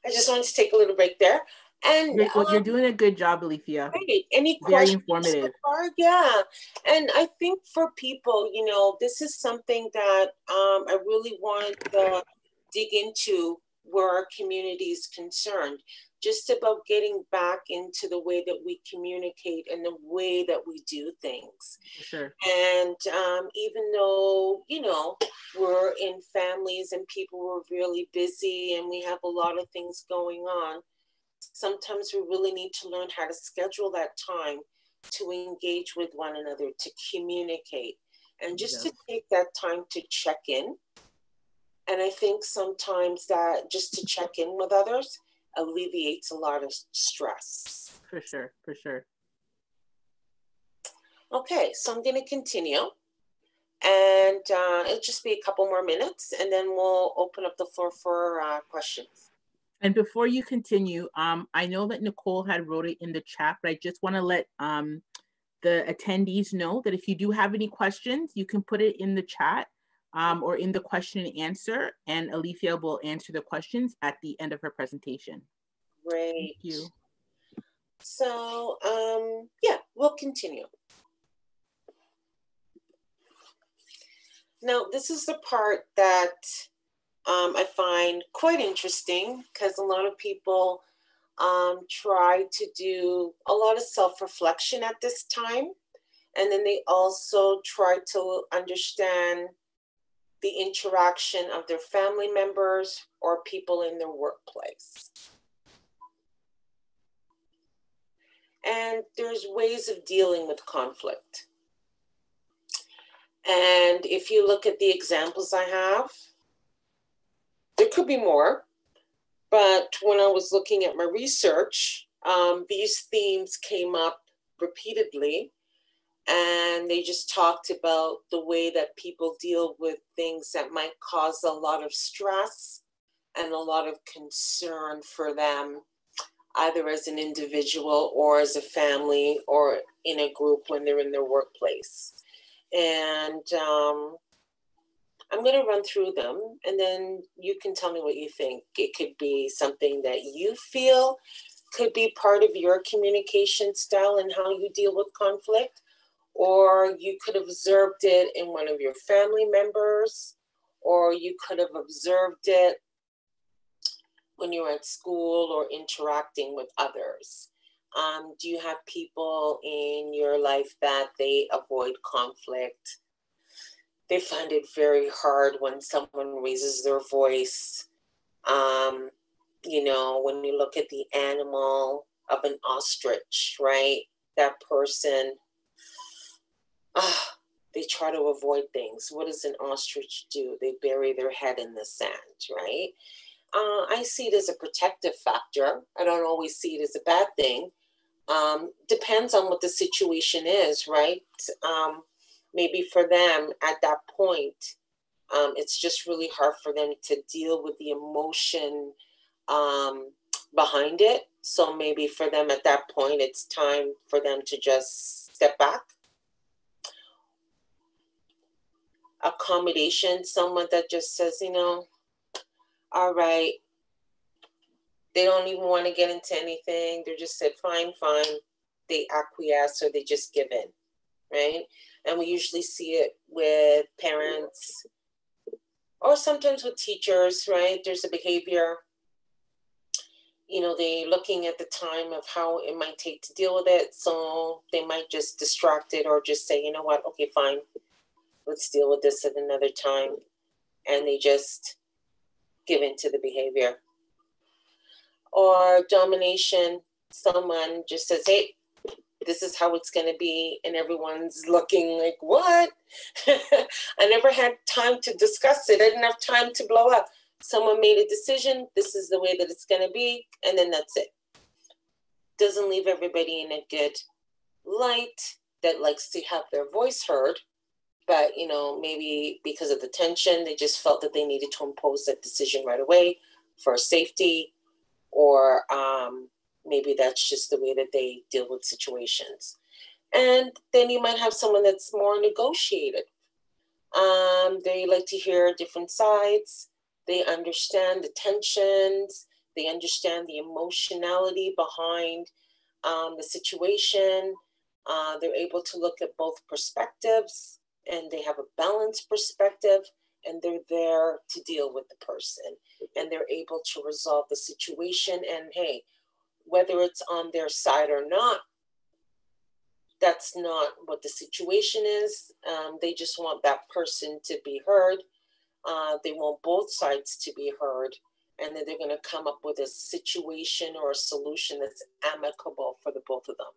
I just wanted to take a little break there. And you're doing a good job, Alethia. Great. Any Very questions informative. so far? Yeah. And I think for people, you know, this is something that I really want to dig into where our community is concerned, just about getting back into the way that we communicate and the way that we do things. Sure. And even though, you know, we're in families and people are really busy and we have a lot of things going on, sometimes we really need to learn how to schedule that time to engage with one another, to communicate, and just to take that time to check in. And I think sometimes that just to check in with others alleviates a lot of stress. For sure, for sure. Okay, so I'm going to continue. And it'll just be a couple more minutes, and then we'll open up the floor for questions. And before you continue, I know that Nicole had wrote it in the chat, but I just want to let the attendees know that if you do have any questions, you can put it in the chat or in the question and answer, and Alethia will answer the questions at the end of her presentation. Great. Thank you. So, yeah, we'll continue. Now, this is the part that I find quite interesting, because a lot of people try to do a lot of self-reflection at this time. And then they also try to understand the interaction of their family members or people in their workplace. And there's ways of dealing with conflict. And if you look at the examples I have, there could be more, but when I was looking at my research, these themes came up repeatedly, and they just talked about the way that people deal with things that might cause a lot of stress and a lot of concern for them, either as an individual or as a family or in a group when they're in their workplace. And I'm going to run through them, and then you can tell me what you think. It could be something that you feel could be part of your communication style and how you deal with conflict, or you could have observed it in one of your family members, or you could have observed it when you were at school or interacting with others. Do you have people in your life that they avoid conflict? They find it very hard when someone raises their voice. You know, when you look at the animal of an ostrich, right? That person, they try to avoid things. What does an ostrich do? They bury their head in the sand, right? I see it as a protective factor. I don't always see it as a bad thing. Depends on what the situation is, right? Maybe for them at that point, it's just really hard for them to deal with the emotion behind it. So maybe for them at that point, it's time for them to just step back. Accommodation, someone that just says, you know, all right, they don't even want to get into anything. They just said, fine, fine. They acquiesce or they just give in, right? And we usually see it with parents or sometimes with teachers, right? There's a behavior, you know, they're looking at the time of how it might take to deal with it. So they might just distract it or just say, you know what, okay, fine. Let's deal with this at another time. And they just give into the behavior. Or domination, someone just says, hey, this is how it's going to be. And everyone's looking like, what? I never had time to discuss it. I didn't have time to blow up. Someone made a decision. This is the way that it's going to be. And then that's it. Doesn't leave everybody in a good light that likes to have their voice heard. But, you know, maybe because of the tension, they just felt that they needed to impose that decision right away for safety. Or maybe that's just the way that they deal with situations. And then you might have someone that's more negotiated. They like to hear different sides. They understand the tensions. They understand the emotionality behind the situation. They're able to look at both perspectives, and they have a balanced perspective. and they're there to deal with the person, and they're able to resolve the situation. And hey, whether it's on their side or not, that's not what the situation is. They just want that person to be heard. They want both sides to be heard, and then they're going to come up with a situation or a solution that's amicable for the both of them.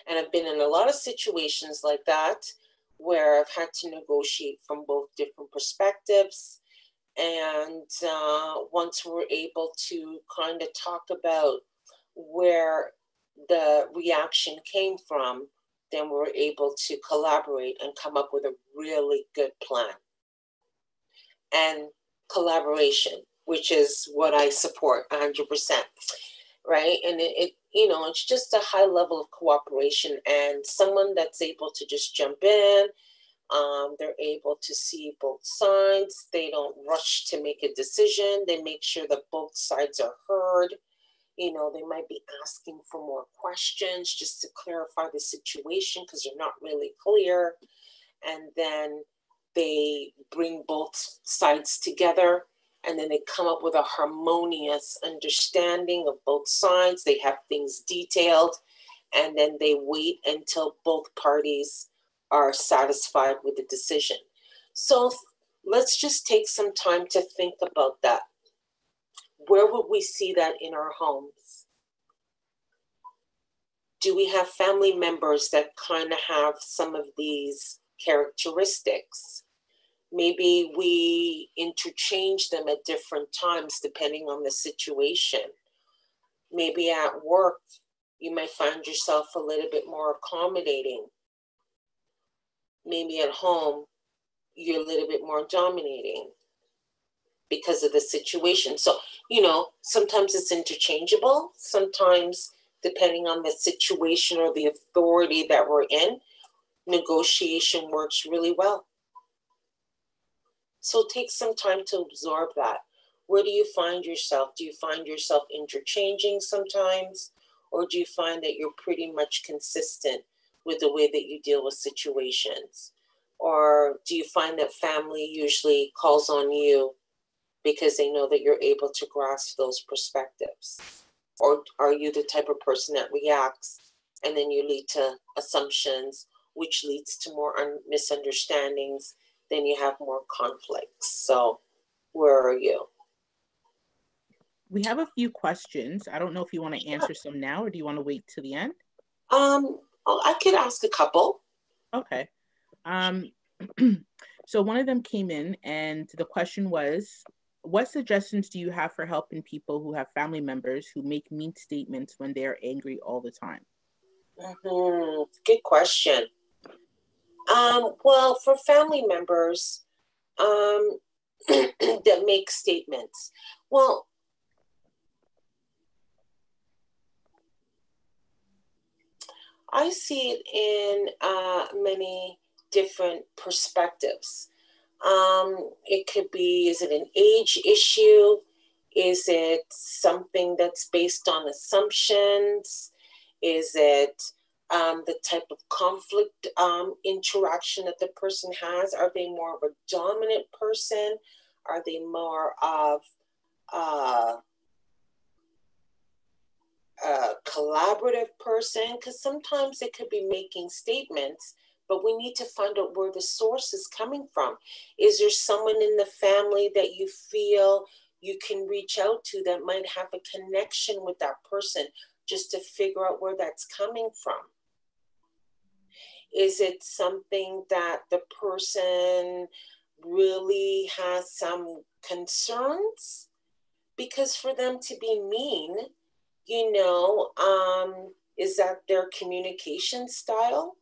And I've been in a lot of situations like that where I've had to negotiate from both different perspectives. And once we're able to kind of talk about where the reaction came from, then we're able to collaborate and come up with a really good plan. And collaboration, which is what I support 100%, right? And it it's just a high level of cooperation, and someone that's able to just jump in. They're able to see both sides. They don't rush to make a decision. They make sure that both sides are heard. They might be asking for more questions just to clarify the situation because they're not really clear. And then they bring both sides together, and then they come up with a harmonious understanding of both sides. They have things detailed, and then they wait until both parties are satisfied with the decision. So let's just take some time to think about that. Where would we see that in our homes? Do we have family members that kind of have some of these characteristics? Maybe we interchange them at different times depending on the situation. Maybe at work, you might find yourself a little bit more accommodating. Maybe at home, you're a little bit more dominating because of the situation. So, sometimes it's interchangeable. Sometimes, depending on the situation or the authority that we're in, negotiation works really well. So take some time to absorb that. Where do you find yourself? Do you find yourself interchanging sometimes? Or do you find that you're pretty much consistent with the way that you deal with situations? Or do you find that family usually calls on you because they know that you're able to grasp those perspectives? Or are you the type of person that reacts and then you lead to assumptions, which leads to more misunderstandings? Then you have more conflicts. So where are you? We have a few questions. I don't know if you want to answer some now, or do you want to wait till the end? I could ask a couple. Okay. So one of them came in, and the question was, what suggestions do you have for helping people who have family members who make mean statements when they are angry all the time? Good question. Well, for family members that make statements, well, I see it in many different perspectives. It could be, is it an age issue? Is it something that's based on assumptions? Is it the type of conflict interaction that the person has? Are they more of a dominant person? Are they more of a collaborative person? Because sometimes they could be making statements, but we need to find out where the source is coming from. Is there someone in the family that you feel you can reach out to that might have a connection with that person, just to figure out where that's coming from? Is it something that the person really has some concerns? Because for them to be mean, is that their communication style?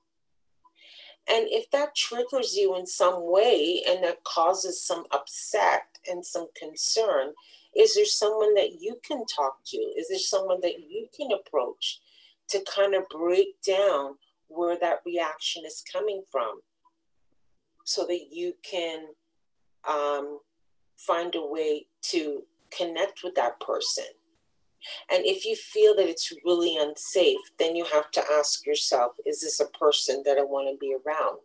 And if that triggers you in some way and that causes some upset and some concern, is there someone that you can talk to? Is there someone that you can approach to kind of break down where that reaction is coming from, so that you can find a way to connect with that person? And if you feel that it's really unsafe, then you have to ask yourself, is this a person that I want to be around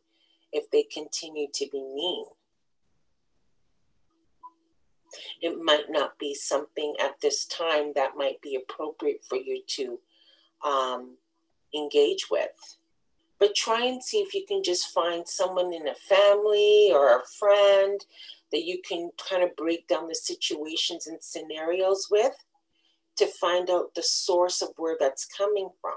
if they continue to be mean? It might not be something at this time that might be appropriate for you to engage with. But try and see if you can just find someone in a family or a friend that you can kind of break down the situations and scenarios with to find out the source of where that's coming from.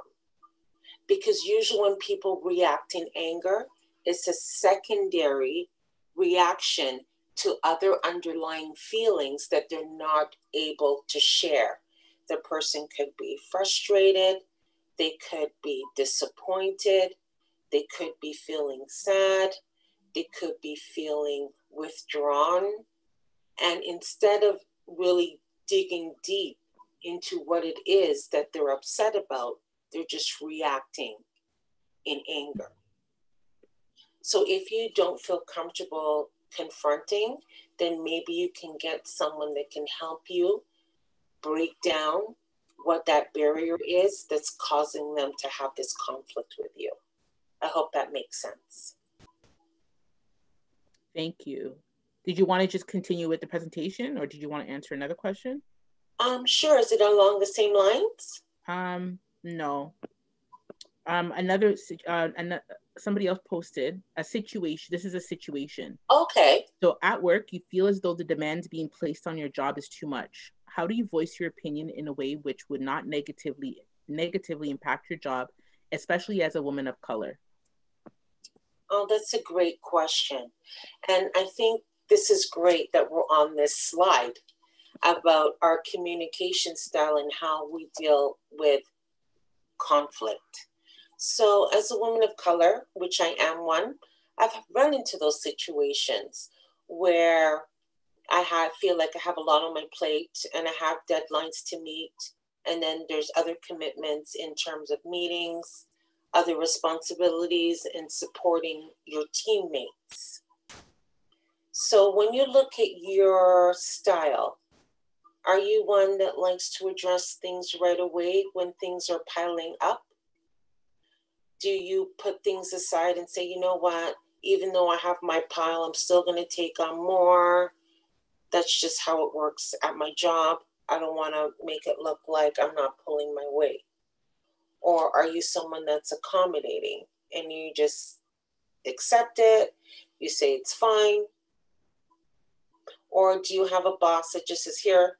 Because usually when people react in anger, it's a secondary reaction to other underlying feelings that they're not able to share. The person could be frustrated, they could be disappointed, they could be feeling sad, they could be feeling withdrawn. And instead of really digging deep into what it is that they're upset about, they're just reacting in anger. So if you don't feel comfortable confronting, then maybe you can get someone that can help you break down what that barrier is that's causing them to have this conflict with you. I hope that makes sense. Thank you. Did you want to just continue with the presentation, or did you want to answer another question? Sure. Is it along the same lines? No. Somebody else posted a situation. This is a situation. Okay. So at work, you feel as though the demands being placed on your job is too much. How do you voice your opinion in a way which would not negatively impact your job, especially as a woman of color? Oh, that's a great question. And I think this is great that we're on this slide about our communication style and how we deal with conflict. So as a woman of color, which I am one, I've run into those situations where I feel like I have a lot on my plate and I have deadlines to meet. And then there's other commitments in terms of meetings, other responsibilities, and supporting your teammates. So when you look at your style, are you one that likes to address things right away when things are piling up? Do you put things aside and say, you know what, even though I have my pile, I'm still going to take on more. That's just how it works at my job. I don't want to make it look like I'm not pulling my weight. Or are you someone that's accommodating and you just accept it? You say it's fine. Or do you have a boss that just says, here,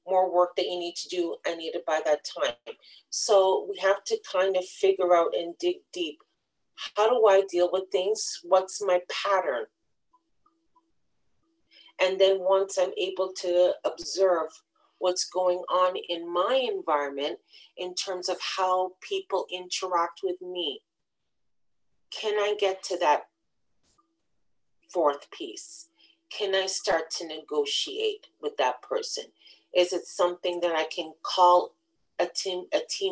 more work that you need to do, I need it by that time. So we have to kind of figure out and dig deep. How do I deal with things? What's my pattern? And then once I'm able to observe what's going on in my environment in terms of how people interact with me, can I get to that fourth piece? Can I start to negotiate with that person? Is it something that I can call a team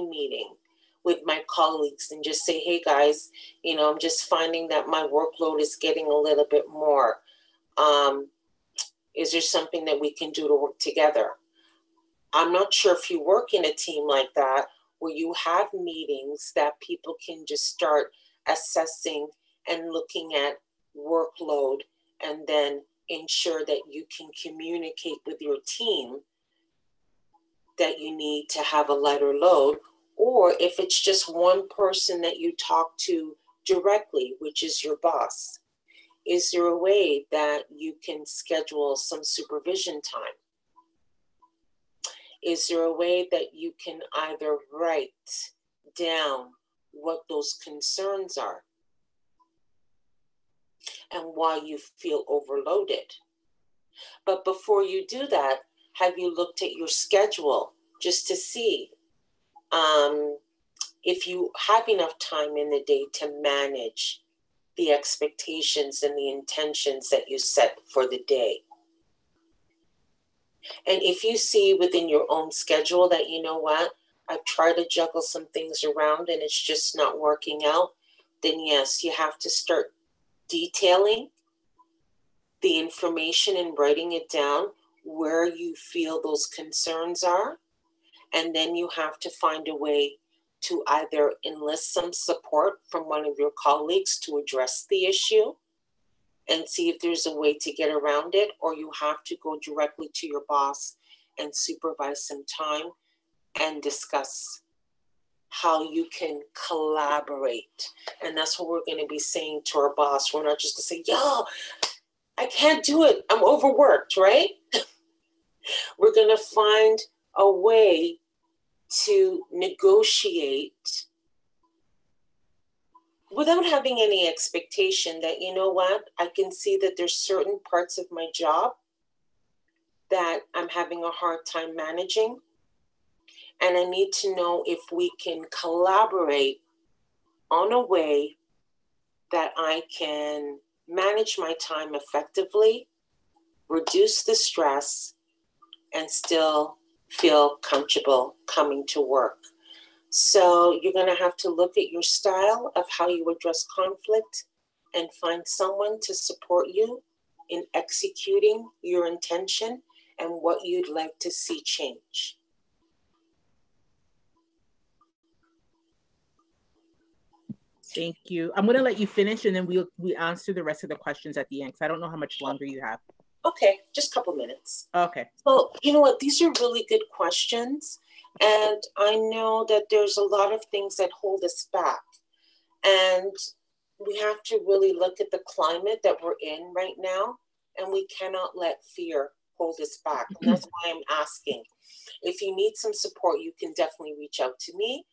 meeting with my colleagues and just say, hey guys, I'm just finding that my workload is getting a little bit more. Is there something that we can do to work together? I'm not sure if you work in a team like that, where you have meetings that people can just start assessing and looking at workload and then ensure that you can communicate with your team that you need to have a lighter load, or if it's just one person that you talk to directly, which is your boss. Is there a way that you can schedule some supervision time? Is there a way that you can either write down what those concerns are and why you feel overloaded? But before you do that, have you looked at your schedule just to see if you have enough time in the day to manage the expectations and the intentions that you set for the day? And if you see within your own schedule that, you know what, I've tried to juggle some things around and it's just not working out, then yes, you have to start detailing the information and writing it down where you feel those concerns are. And then you have to find a way to either enlist some support from one of your colleagues to address the issue and see if there's a way to get around it, or you have to go directly to your boss and supervise some time and discuss how you can collaborate. And that's what we're going to be saying to our boss. We're not just going to say, yo, I can't do it, I'm overworked, right? We're going to find a way to negotiate without having any expectation that, you know what, I can see that there's certain parts of my job that I'm having a hard time managing. And I need to know if we can collaborate on a way that I can manage my time effectively, reduce the stress, and still feel comfortable coming to work. So you're going to have to look at your style of how you address conflict and find someone to support you in executing your intention and what you'd like to see change. Thank you. I'm going to let you finish, and then we answer the rest of the questions at the end, because I don't know how much longer you have. Okay, just a couple minutes. Okay. Well, you know what? These are really good questions. And I know that there's a lot of things that hold us back. And we have to really look at the climate that we're in right now. And we cannot let fear hold us back. And that's why I'm asking. If you need some support, you can definitely reach out to me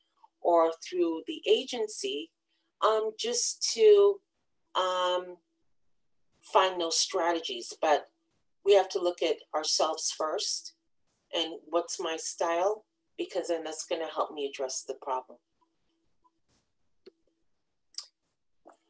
or through the agency, just to find those strategies. But we have to look at ourselves first and what's my style, because then that's going to help me address the problem.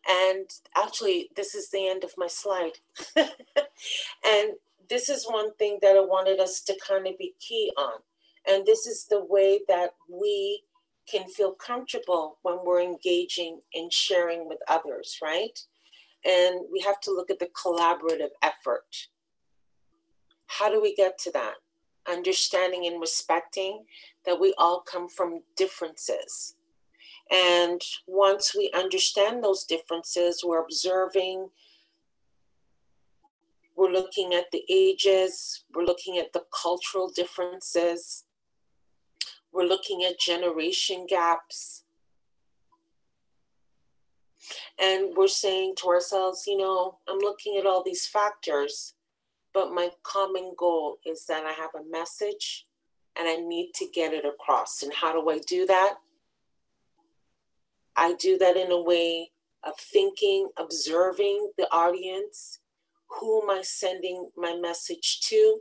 And actually, this is the end of my slide. And this is one thing that I wanted us to kind of be key on. And this is the way that we can feel comfortable when we're engaging and sharing with others, right? And we have to look at the collaborative effort. How do we get to that? Understanding and respecting that we all come from differences. And once we understand those differences, we're observing, we're looking at the ages, we're looking at the cultural differences, we're looking at generation gaps. And we're saying to ourselves, you know, I'm looking at all these factors, but my common goal is that I have a message and I need to get it across. And how do I do that? I do that in a way of thinking, observing the audience, who am I sending my message to,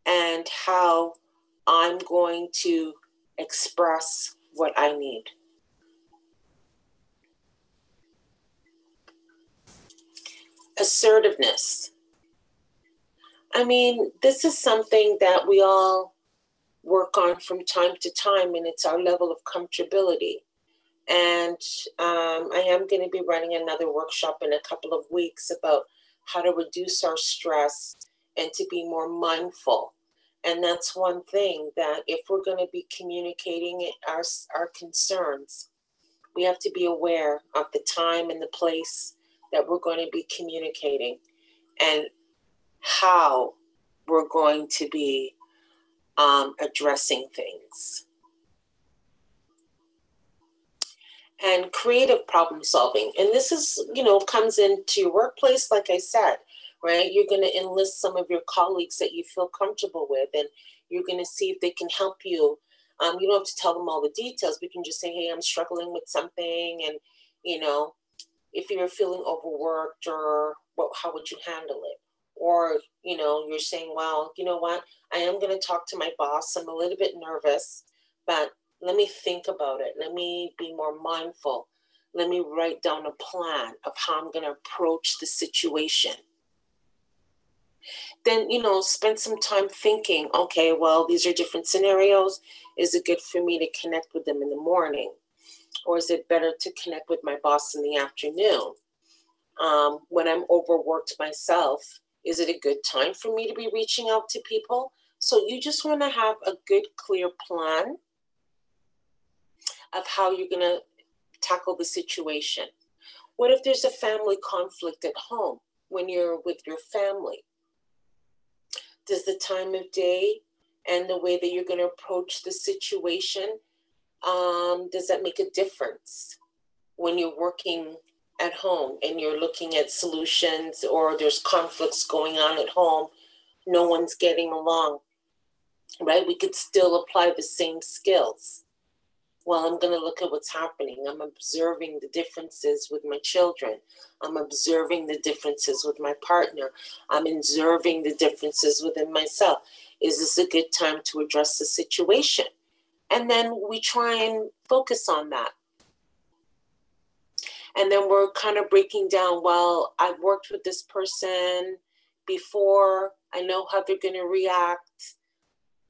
and how I'm going to express what I need. Assertiveness. I mean, this is something that we all work on from time to time, and it's our level of comfortability. And I am going to be running another workshop in a couple of weeks about how to reduce our stress and to be more mindful. And that's one thing, that if we're going to be communicating our concerns, we have to be aware of the time and the place that we're going to be communicating and how we're going to be addressing things. And creative problem solving. And this is, you know, comes into your workplace, like I said, right? You're going to enlist some of your colleagues that you feel comfortable with, and you're going to see if they can help you. You don't have to tell them all the details. We can just say, hey, I'm struggling with something. And, you know, if you're feeling overworked, or how would you handle it? Or, you know, you're saying, well, you know what? I am going to talk to my boss. I'm a little bit nervous, but let me think about it. Let me be more mindful. Let me write down a plan of how I'm going to approach the situation. Then, you know, spend some time thinking, okay, well, these are different scenarios. Is it good for me to connect with them in the morning? Or is it better to connect with my boss in the afternoon? When I'm overworked myself, is it a good time for me to be reaching out to people? So you just want to have a good, clear plan of how you're going to tackle the situation. What if there's a family conflict at home? when you're with your family? Does the time of day and the way that you're going to approach the situation, does that make a difference when you're working at home and you're looking at solutions, or there's conflicts going on at home, no one's getting along, right? We could still apply the same skills. Well, I'm going to look at what's happening. I'm observing the differences with my children. I'm observing the differences with my partner. I'm observing the differences within myself. Is this a good time to address the situation? And then we try and focus on that. And then we're kind of breaking down, well, I've worked with this person before. I know how they're going to react.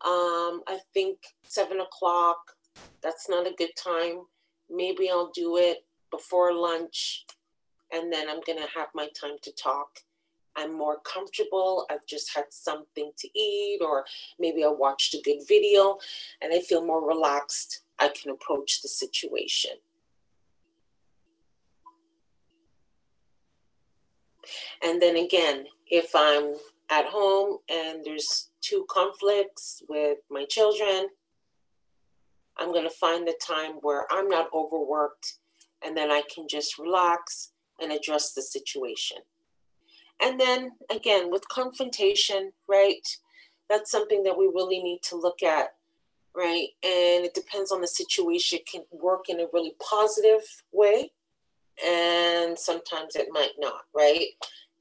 I think 7 o'clock, that's not a good time. Maybe I'll do it before lunch, and then I'm going to have my time to talk. I'm more comfortable. I've just had something to eat, or maybe I watched a good video and I feel more relaxed. I can approach the situation. And then again, if I'm at home and there's 2 conflicts with my children, I'm going to find the time where I'm not overworked, and then I can just relax and address the situation. And then again, with confrontation, right, that's something that we really need to look at, right? And it depends on the situation. It can work in a really positive way, and sometimes it might not, right?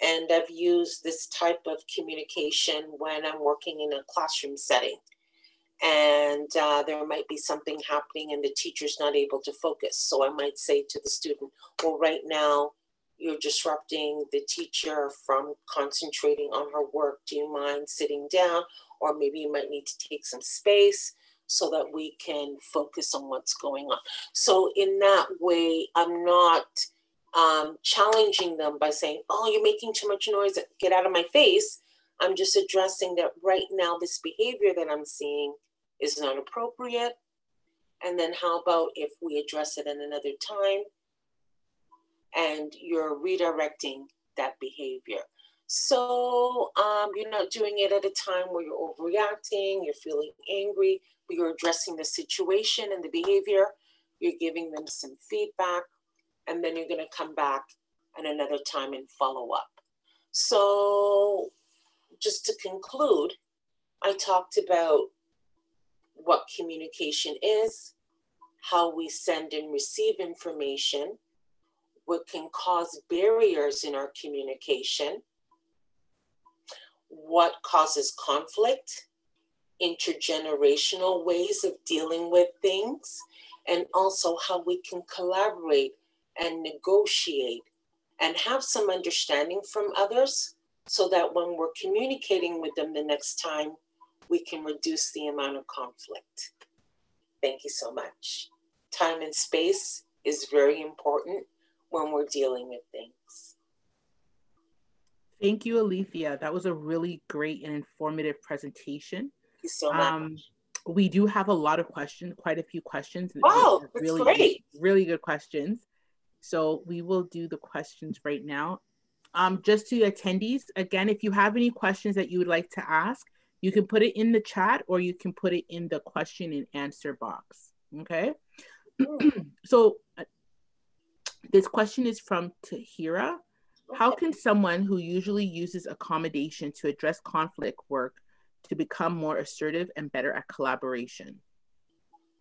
And I've used this type of communication when I'm working in a classroom setting, and there might be something happening and the teacher's not able to focus. So I might say to the student, well, right now you're disrupting the teacher from concentrating on her work. Do you mind sitting down? Or maybe you might need to take some space so that we can focus on what's going on. So in that way, I'm not challenging them by saying, oh, you're making too much noise, get out of my face. I'm just addressing that right now this behavior that I'm seeing is not appropriate. And then how about if we address it at another time, and you're redirecting that behavior. So you're not doing it at a time where you're overreacting, you're feeling angry, but you're addressing the situation and the behavior. You're giving them some feedback, and then you're going to come back at another time and follow up. So just to conclude, I talked about what communication is, how we send and receive information, what can cause barriers in our communication, what causes conflict, intergenerational ways of dealing with things, and also how we can collaborate and negotiate and have some understanding from others, so that when we're communicating with them the next time, we can reduce the amount of conflict. Thank you so much. Time and space is very important when we're dealing with things. Thank you, Alethia. That was a really great and informative presentation. Thank you so much. We do have a lot of questions, quite a few questions. Wow, that's really great. Really good questions. So we will do the questions right now. Just to attendees, again, if you have any questions that you would like to ask, you can put it in the chat or you can put it in the question and answer box. Okay. So this question is from Tahira. How can someone who usually uses accommodation to address conflict work to become more assertive and better at collaboration?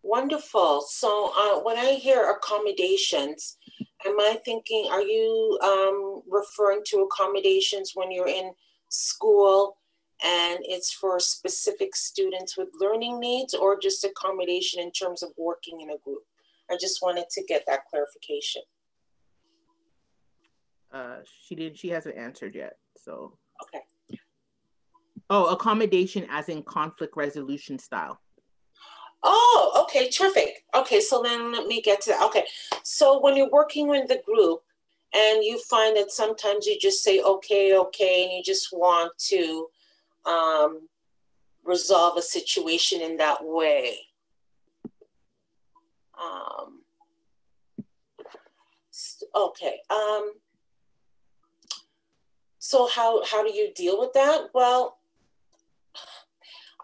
Wonderful. So when I hear accommodations, am I thinking, are you referring to accommodations when you're in school and it's for specific students with learning needs, or just accommodation in terms of working in a group? I just wanted to get that clarification. She hasn't answered yet, so. Okay. Oh, accommodation as in conflict resolution style. Oh, okay, terrific. Okay, so then let me get to that. Okay, so when you're working with the group and you find that sometimes you just say, okay, and you just want to resolve a situation in that way. Okay. So how do you deal with that? Well,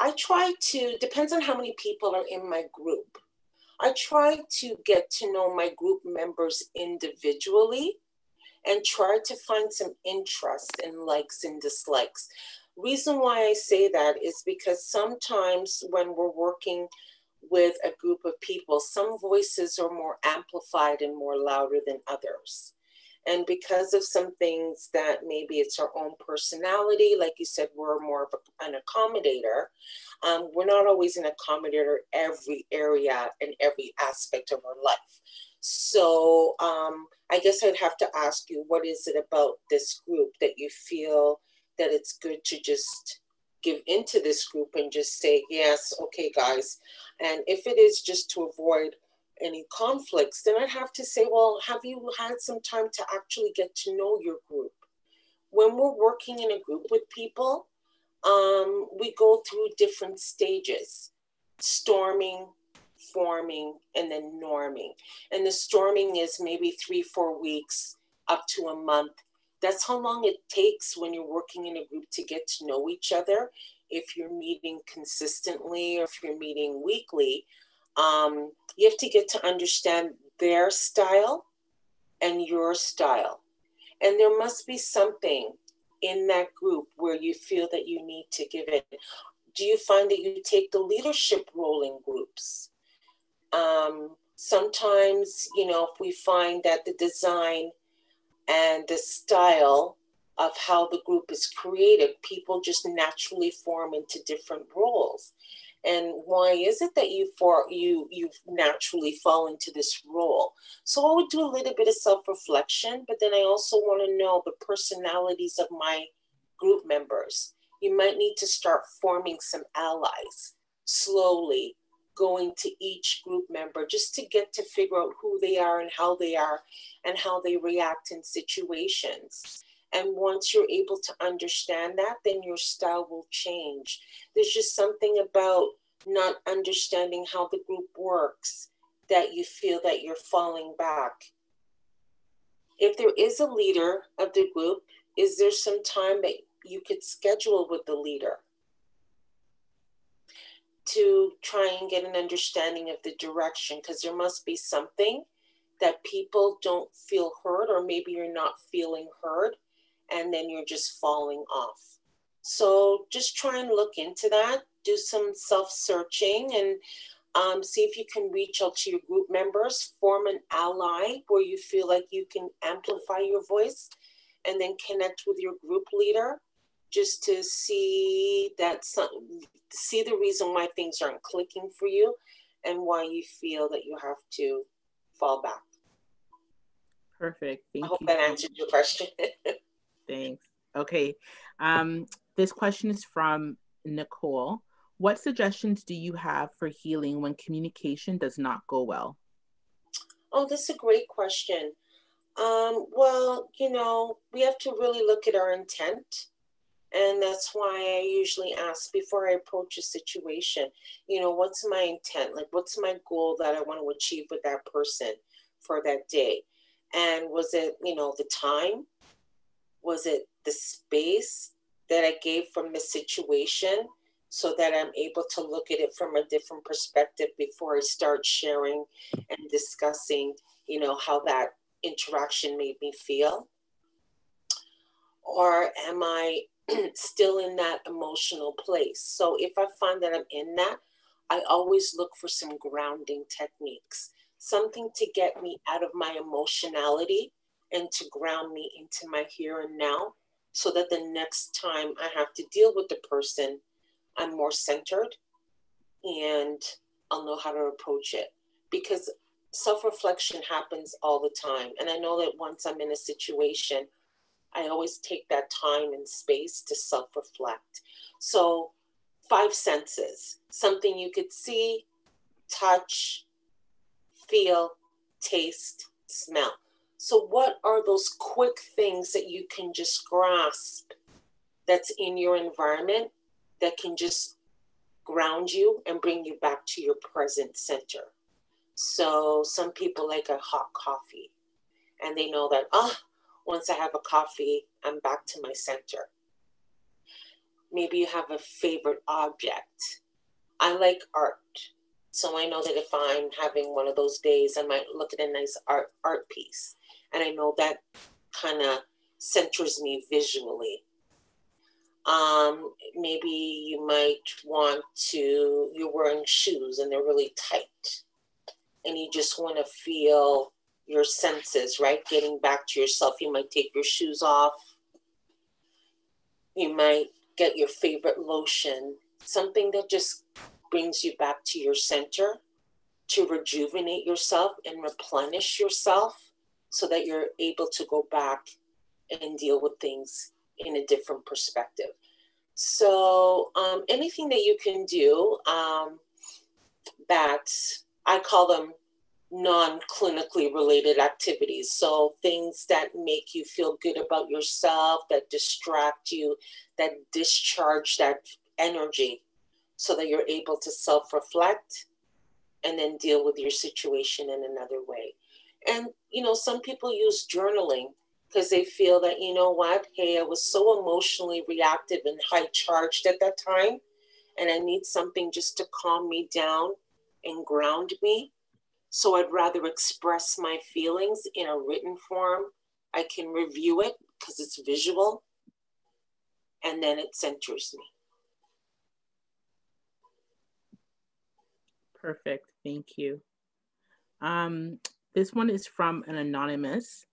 I try to, depends on how many people are in my group. I try to get to know my group members individually and try to find some interest in likes and dislikes. Reason why I say that is because sometimes when we're working with a group of people, some voices are more amplified and more louder than others. And because of some things that maybe it's our own personality, like you said, we're more of an accommodator. We're not always an accommodator every area and every aspect of our life. So I guess I'd have to ask you, what is it about this group that you feel that it's good to just give into this group and just say, yes, okay, guys. And if it is just to avoid any conflicts, then I'd have to say, well, have you had some time to actually get to know your group? When we're working in a group with people, we go through different stages: storming, forming, and then norming. And the storming is maybe 3-4 weeks up to a month. That's how long it takes when you're working in a group to get to know each other. If you're meeting consistently or if you're meeting weekly, you have to get to understand their style and your style. And there must be something in that group where you feel that you need to give it. Do you find that you take the leadership role in groups? Sometimes, if we find that the design and the style of how the group is created, people just naturally form into different roles. And why is it that you naturally fall into this role? So I would do a little bit of self-reflection, but then I also want to know the personalities of my group members. You might need to start forming some allies, slowly going to each group member just to get to figure out who they are and how they react in situations. And once you're able to understand that, then your style will change. There's just something about not understanding how the group works that you feel that you're falling back. If there is a leader of the group, is there some time that you could schedule with the leader to try and get an understanding of the direction? Because there must be something that people don't feel heard, or maybe you're not feeling heard, and then you're just falling off. So just try and look into that, do some self-searching, and see if you can reach out to your group members, form an ally where you feel like you can amplify your voice, and then connect with your group leader just to see the reason why things aren't clicking for you and why you feel that you have to fall back. Perfect. Thank you. I hope that answered your question. Thanks. Okay. This question is from Nicole. What suggestions do you have for healing when communication does not go well? Oh, that's a great question. Well, we have to really look at our intent. And that's why I usually ask before I approach a situation, what's my intent? Like, what's my goal that I want to achieve with that person for that day? And was it, the time? Was it the space that I gave from the situation so that I'm able to look at it from a different perspective before I start sharing and discussing, how that interaction made me feel? Or am I still in that emotional place? So if I find that I'm in that, I always look for some grounding techniques, something to get me out of my emotionality and to ground me into my here and now, so that the next time I have to deal with the person, I'm more centered and I'll know how to approach it. Because self-reflection happens all the time. And I know that once I'm in a situation, I always take that time and space to self-reflect. So 5 senses, something you could see, touch, feel, taste, smell. So what are those quick things that you can just grasp that's in your environment that can just ground you and bring you back to your present center? So some people like a hot coffee, and they know that, Once I have a coffee, I'm back to my center. Maybe you have a favorite object. I like art. So I know that if I'm having one of those days, I might look at a nice art piece. And I know that kind of centers me visually. Maybe you might you're wearing shoes and they're really tight. And you just want to feel your senses, right? Getting back to yourself. You might take your shoes off. You might get your favorite lotion, something that just brings you back to your center to rejuvenate yourself and replenish yourself so that you're able to go back and deal with things in a different perspective. So anything that you can do that I call them non-clinically related activities. So things that make you feel good about yourself, that distract you, that discharge that energy so that you're able to self-reflect and then deal with your situation in another way. And, you know, some people use journaling because they feel that, you know what, hey, I was so emotionally reactive and high charged at that time, and I need something just to calm me down and ground me. So I'd rather express my feelings in a written form. I can review it because it's visual, and then it centers me. Perfect, thank you. This one is from an anonymous.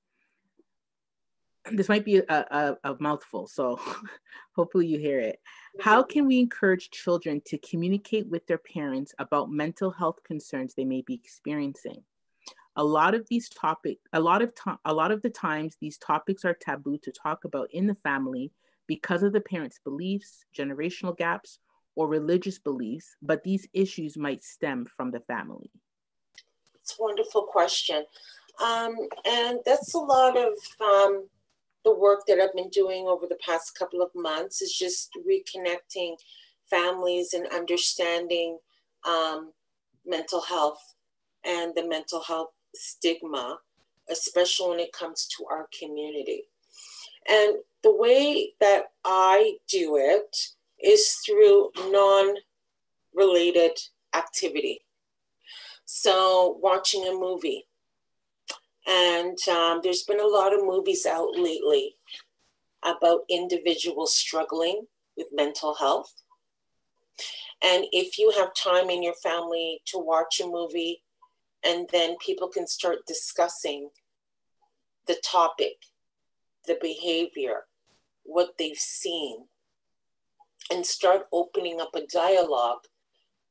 This might be a mouthful, so hopefully you hear it. How can we encourage children to communicate with their parents about mental health concerns they may be experiencing? A lot of the times, these topics are taboo to talk about in the family because of the parents' beliefs, generational gaps, or religious beliefs, but these issues might stem from the family. It's a wonderful question. And that's a lot of the work that I've been doing over the past couple of months is just reconnecting families and understanding mental health and the mental health stigma, especially when it comes to our community. And the way that I do it is through non-related activity. So watching a movie. And there's been a lot of movies out lately about individuals struggling with mental health. And if you have time in your family to watch a movie, and then people can start discussing the topic, the behavior, what they've seen, and start opening up a dialogue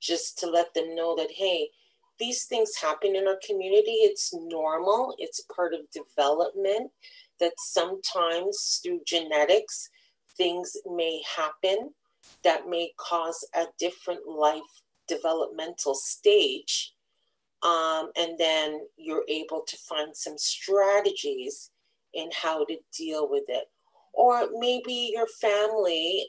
just to let them know that, hey, these things happen in our community. It's normal. It's part of development, that sometimes through genetics, things may happen that may cause a different life developmental stage. And then you're able to find some strategies in how to deal with it. Or maybe your family,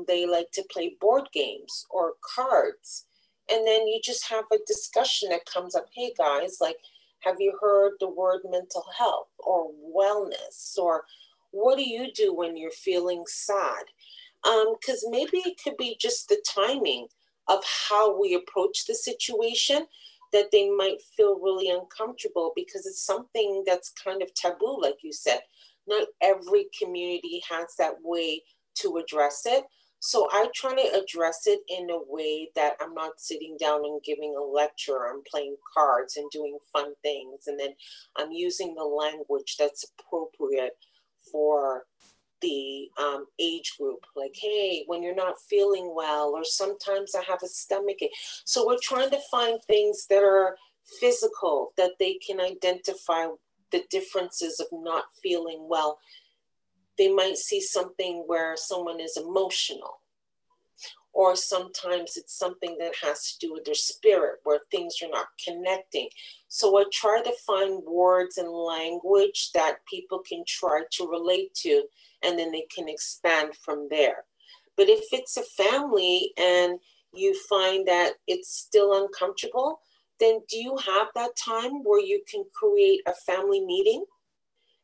they like to play board games or cards. And then you just have a discussion that comes up, hey guys, like, have you heard the word mental health or wellness? Or what do you do when you're feeling sad? Because maybe it could be just the timing of how we approach the situation that they might feel really uncomfortable because it's something that's kind of taboo, like you said. Not every community has that way to address it. So I try to address it in a way that I'm not sitting down and giving a lecture. I'm playing cards and doing fun things. And then I'm using the language that's appropriate for the age group. Like, hey, when you're not feeling well, or sometimes I have a stomach ache. So we're trying to find things that are physical, that they can identify the differences of not feeling well. They might see something where someone is emotional, or sometimes it's something that has to do with their spirit, where things are not connecting. So I try to find words and language that people can try to relate to, and then they can expand from there. But if it's a family and you find that it's still uncomfortable, then do you have that time where you can create a family meeting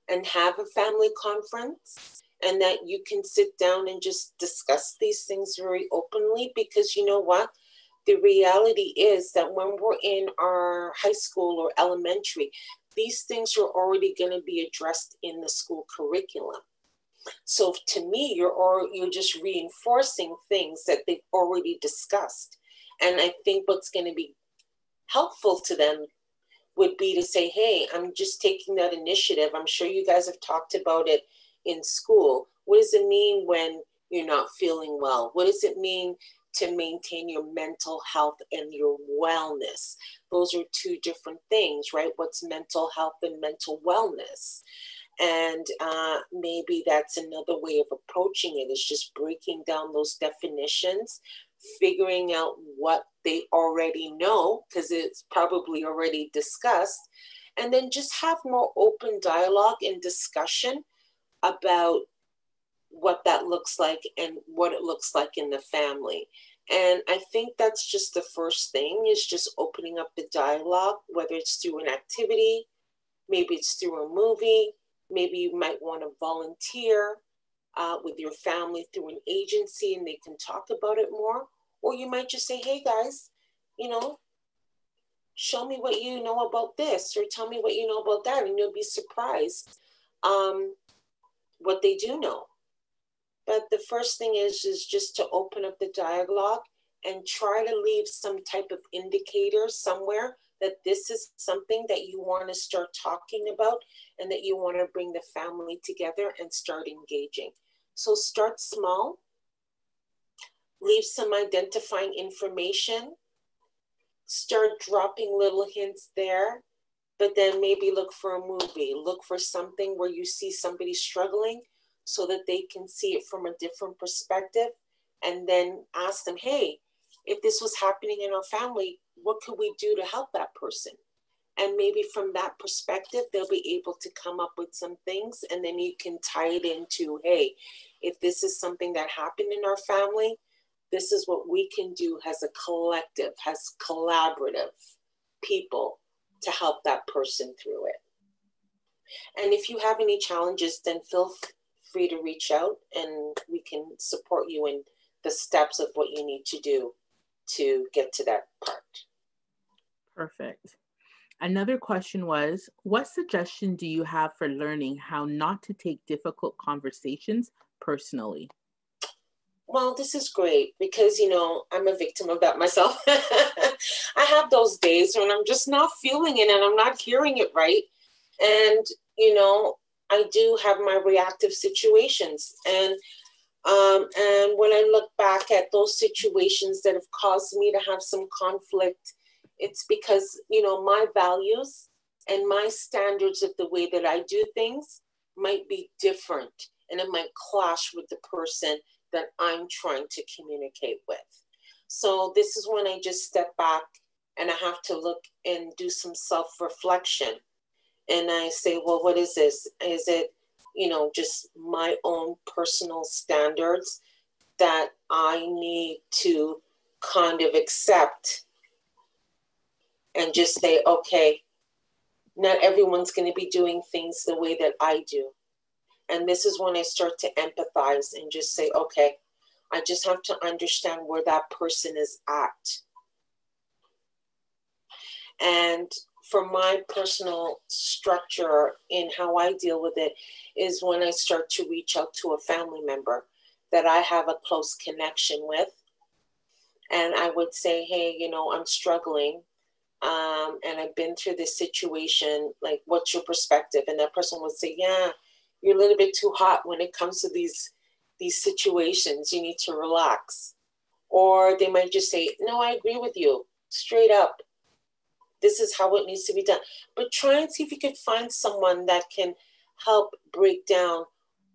and have a family conference, and that you can sit down and just discuss these things very openly. Because you know what? The reality is that when we're in our high school or elementary, these things are already going to be addressed in the school curriculum. So to me, you're just reinforcing things that they've already discussed. And I think what's going to be helpful to them would be to say, hey, I'm just taking that initiative. I'm sure you guys have talked about it in school. What does it mean when you're not feeling well? What does it mean to maintain your mental health and your wellness? Those are two different things, right? What's mental health and mental wellness? And maybe that's another way of approaching it, is just breaking down those definitions, figuring out what they already know, because it's probably already discussed, and then just have more open dialogue and discussion about what that looks like and what it looks like in the family. And I think that's just the first thing, is just opening up the dialogue, whether it's through an activity, maybe it's through a movie, maybe you might want to volunteer with your family through an agency and they can talk about it more. Or you might just say, hey guys, you know, show me what you know about this, or tell me what you know about that, and you'll be surprised what they do know. But the first thing is just to open up the dialogue and try to leave some type of indicator somewhere that this is something that you want to start talking about and that you want to bring the family together and start engaging. So start small, leave some identifying information, start dropping little hints there, but then maybe look for a movie, look for something where you see somebody struggling so that they can see it from a different perspective, and then ask them, hey, if this was happening in our family, what could we do to help that person? And maybe from that perspective, they'll be able to come up with some things, and then you can tie it into, hey, if this is something that happened in our family, this is what we can do as a collective, as collaborative people to help that person through it. And if you have any challenges, then feel free to reach out and we can support you in the steps of what you need to do to get to that part. Perfect. Another question was, what suggestion do you have for learning how not to take difficult conversations personally? Well, this is great because, you know, I'm a victim of that myself. I have those days when I'm just not feeling it and I'm not hearing it right. And, you know, I do have my reactive situations. And when I look back at those situations that have caused me to have some conflict, it's because, you know, my values and my standards of the way that I do things might be different, and it might clash with the person that I'm trying to communicate with. So this is when I just step back and I have to look and do some self-reflection. And I say, well, what is this? Is it, you know, just my own personal standards that I need to kind of accept and just say, okay, not everyone's going to be doing things the way that I do. And this is when I start to empathize and just say, okay, I just have to understand where that person is at. And for my personal structure in how I deal with it is when I start to reach out to a family member that I have a close connection with. And I would say, hey, you know, I'm struggling. And I've been through this situation. Like, what's your perspective? And that person would say, yeah, you're a little bit too hot when it comes to these situations. You need to relax. Or they might just say, no, I agree with you, straight up. This is how it needs to be done. But try and see if you could find someone that can help break down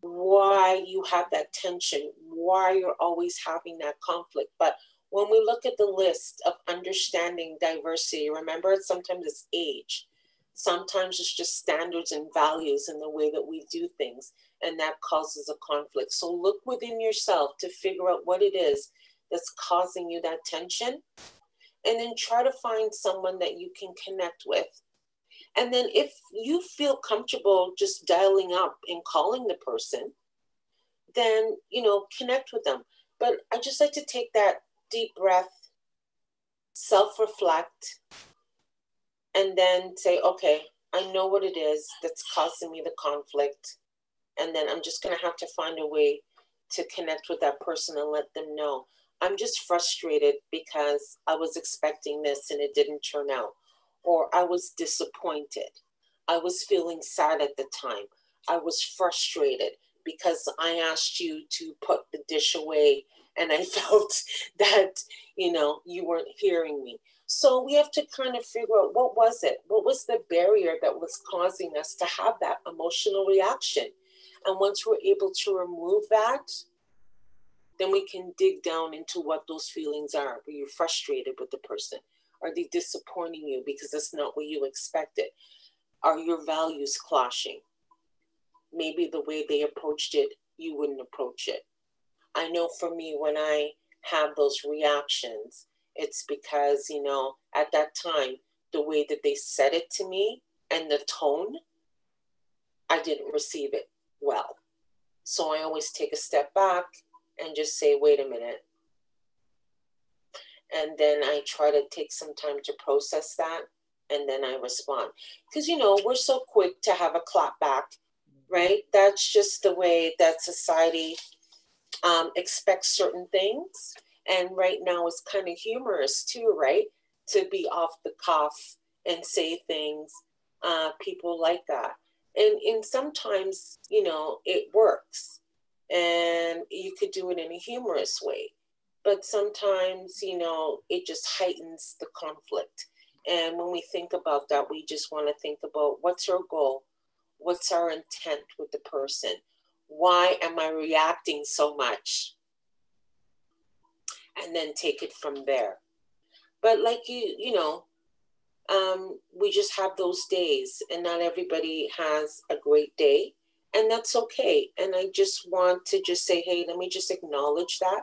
why you have that tension, why you're always having that conflict. But when we look at the list of understanding diversity, remember, sometimes it's age. Sometimes it's just standards and values in the way that we do things, and that causes a conflict. So look within yourself to figure out what it is that's causing you that tension, and then try to find someone that you can connect with And then if you feel comfortable just dialing up and calling the person, then, you know, connect with them. But I just like to take that deep breath, self-reflect, and then say, okay, I know what it is that's causing me the conflict. And then I'm just going to have to find a way to connect with that person and let them know. I'm just frustrated because I was expecting this and it didn't turn out. Or I was disappointed. I was feeling sad at the time. I was frustrated because I asked you to put the dish away and I felt that, you know, you weren't hearing me. So we have to kind of figure out, what was it? What was the barrier that was causing us to have that emotional reaction? And once we're able to remove that, then we can dig down into what those feelings are. Were you frustrated with the person? Are they disappointing you because that's not what you expected? Are your values clashing? Maybe the way they approached it, you wouldn't approach it. I know for me, when I have those reactions, it's because, you know, at that time, the way that they said it to me and the tone, I didn't receive it well. So I always take a step back and just say, wait a minute. And then I try to take some time to process that, and then I respond. Because, you know, we're so quick to have a clap back, right? That's just the way that society expects certain things. And right now it's kind of humorous too, right? To be off the cuff and say things. People like that. And sometimes, you know, it works. And you could do it in a humorous way. But sometimes, you know, it just heightens the conflict. And when we think about that, we just want to think about, what's our goal? What's our intent with the person? Why am I reacting so much? And then take it from there. But like you know, we just have those days, and not everybody has a great day, and that's okay. And I just want to just say, hey, let me just acknowledge that,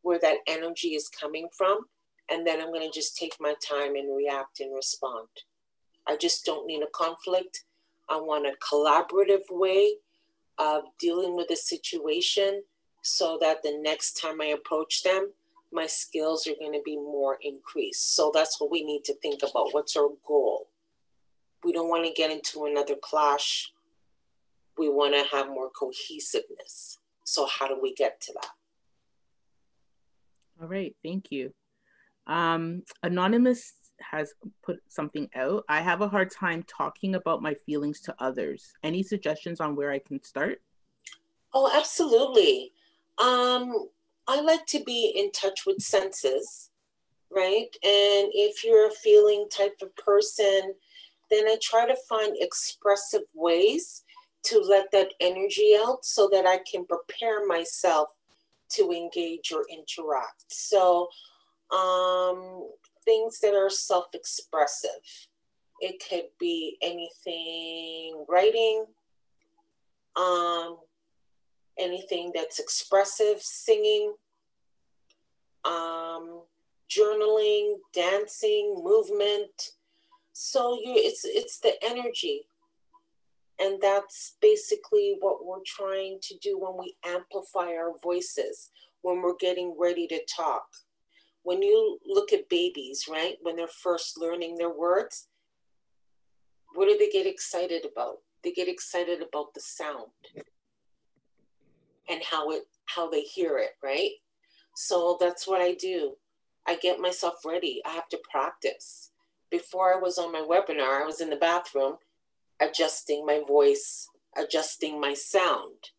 where that energy is coming from, and then I'm going to just take my time and react and respond. I just don't need a conflict. I want a collaborative way of dealing with a situation, so that the next time I approach them, my skills are going to be more increased. So that's what we need to think about. What's our goal? We don't want to get into another clash. We want to have more cohesiveness. So how do we get to that? All right, thank you. Anonymous has put something out. I have a hard time talking about my feelings to others. Any suggestions on where I can start? Oh, absolutely. I like to be in touch with senses, right? And if you're a feeling type of person, then I try to find expressive ways to let that energy out so that I can prepare myself to engage or interact. So things that are self-expressive. It could be anything, writing, anything that's expressive, singing, journaling, dancing, movement. So it's the energy. And that's basically what we're trying to do when we amplify our voices, when we're getting ready to talk. When you look at babies, right, when they're first learning their words, what do they get excited about? They get excited about the sound and how they hear it, right? So that's what I do. I get myself ready. I have to practice. Before I was on my webinar, I was in the bathroom adjusting my voice, adjusting my sound.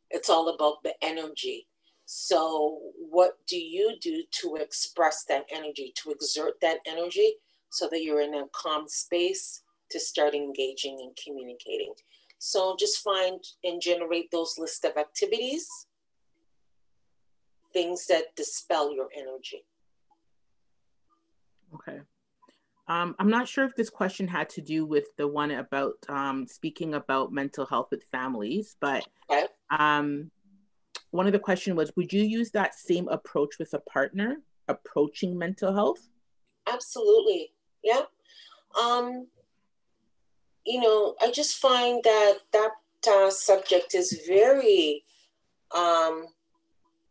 It's all about the energy. So what do you do to express that energy, to exert that energy so that you're in a calm space to start engaging and communicating? So just find and generate those list of activities, things that dispel your energy. Okay. I'm not sure if this question had to do with the one about speaking about mental health with families, but Okay. One of the questions was, would you use that same approach with a partner approaching mental health? Absolutely. Yeah. you know, I just find that subject is very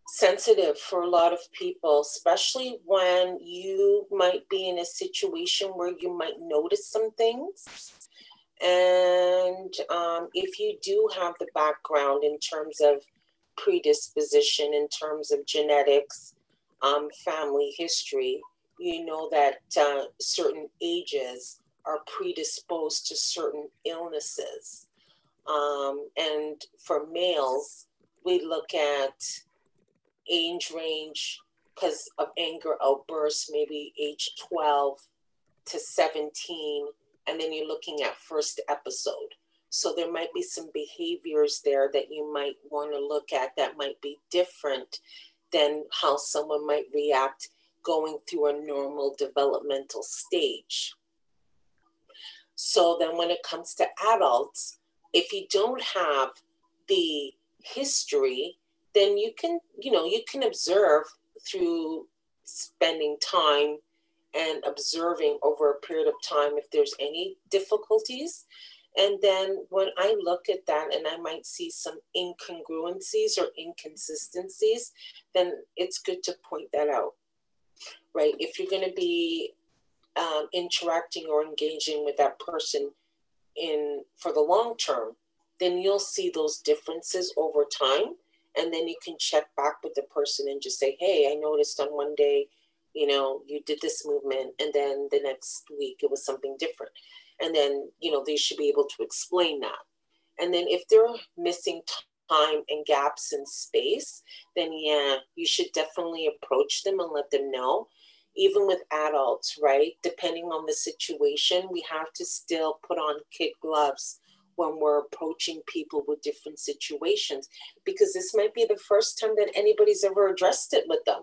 sensitive for a lot of people, especially when you might be in a situation where you might notice some things. And if you do have the background in terms of predisposition, in terms of genetics, family history, you know that certain ages are predisposed to certain illnesses. And for males, we look at age range because of anger outbursts, maybe age 12 to 17, and then you're looking at first episode. So there might be some behaviors there that you might want to look at that might be different than how someone might react going through a normal developmental stage. So then when it comes to adults, if you don't have the history, then you can observe through spending time and observing over a period of time if there's any difficulties. And then when I look at that and I might see some incongruencies or inconsistencies, then it's good to point that out, right? If you're going to be interacting or engaging with that person for the long term, then you'll see those differences over time. And then you can check back with the person and just say, hey, I noticed on one day, you know, you did this movement, and then the next week it was something different. And then, you know, they should be able to explain that. And then if they're missing time and gaps in space, then yeah, you should definitely approach them and let them know. Even with adults, right? Depending on the situation, we have to still put on kid gloves when we're approaching people with different situations, because this might be the first time that anybody's ever addressed it with them.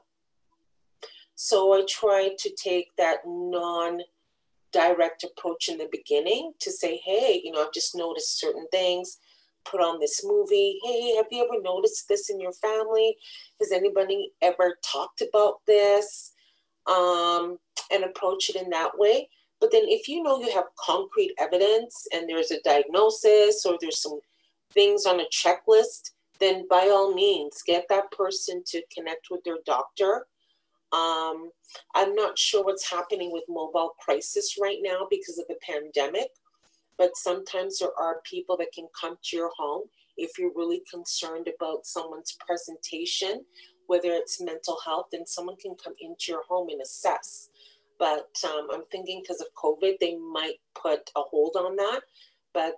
So I try to take that non-direct approach in the beginning to say, hey, you know, I've just noticed certain things, put on this movie. Hey, have you ever noticed this in your family? Has anybody ever talked about this? And approach it in that way. But then if you know you have concrete evidence and there's a diagnosis or there's some things on a checklist, then by all means, get that person to connect with their doctor. I'm not sure what's happening with mobile crisis right now because of the pandemic, but sometimes there are people that can come to your home if you're really concerned about someone's presentation, whether it's mental health, then someone can come into your home and assess. But I'm thinking because of COVID, they might put a hold on that. But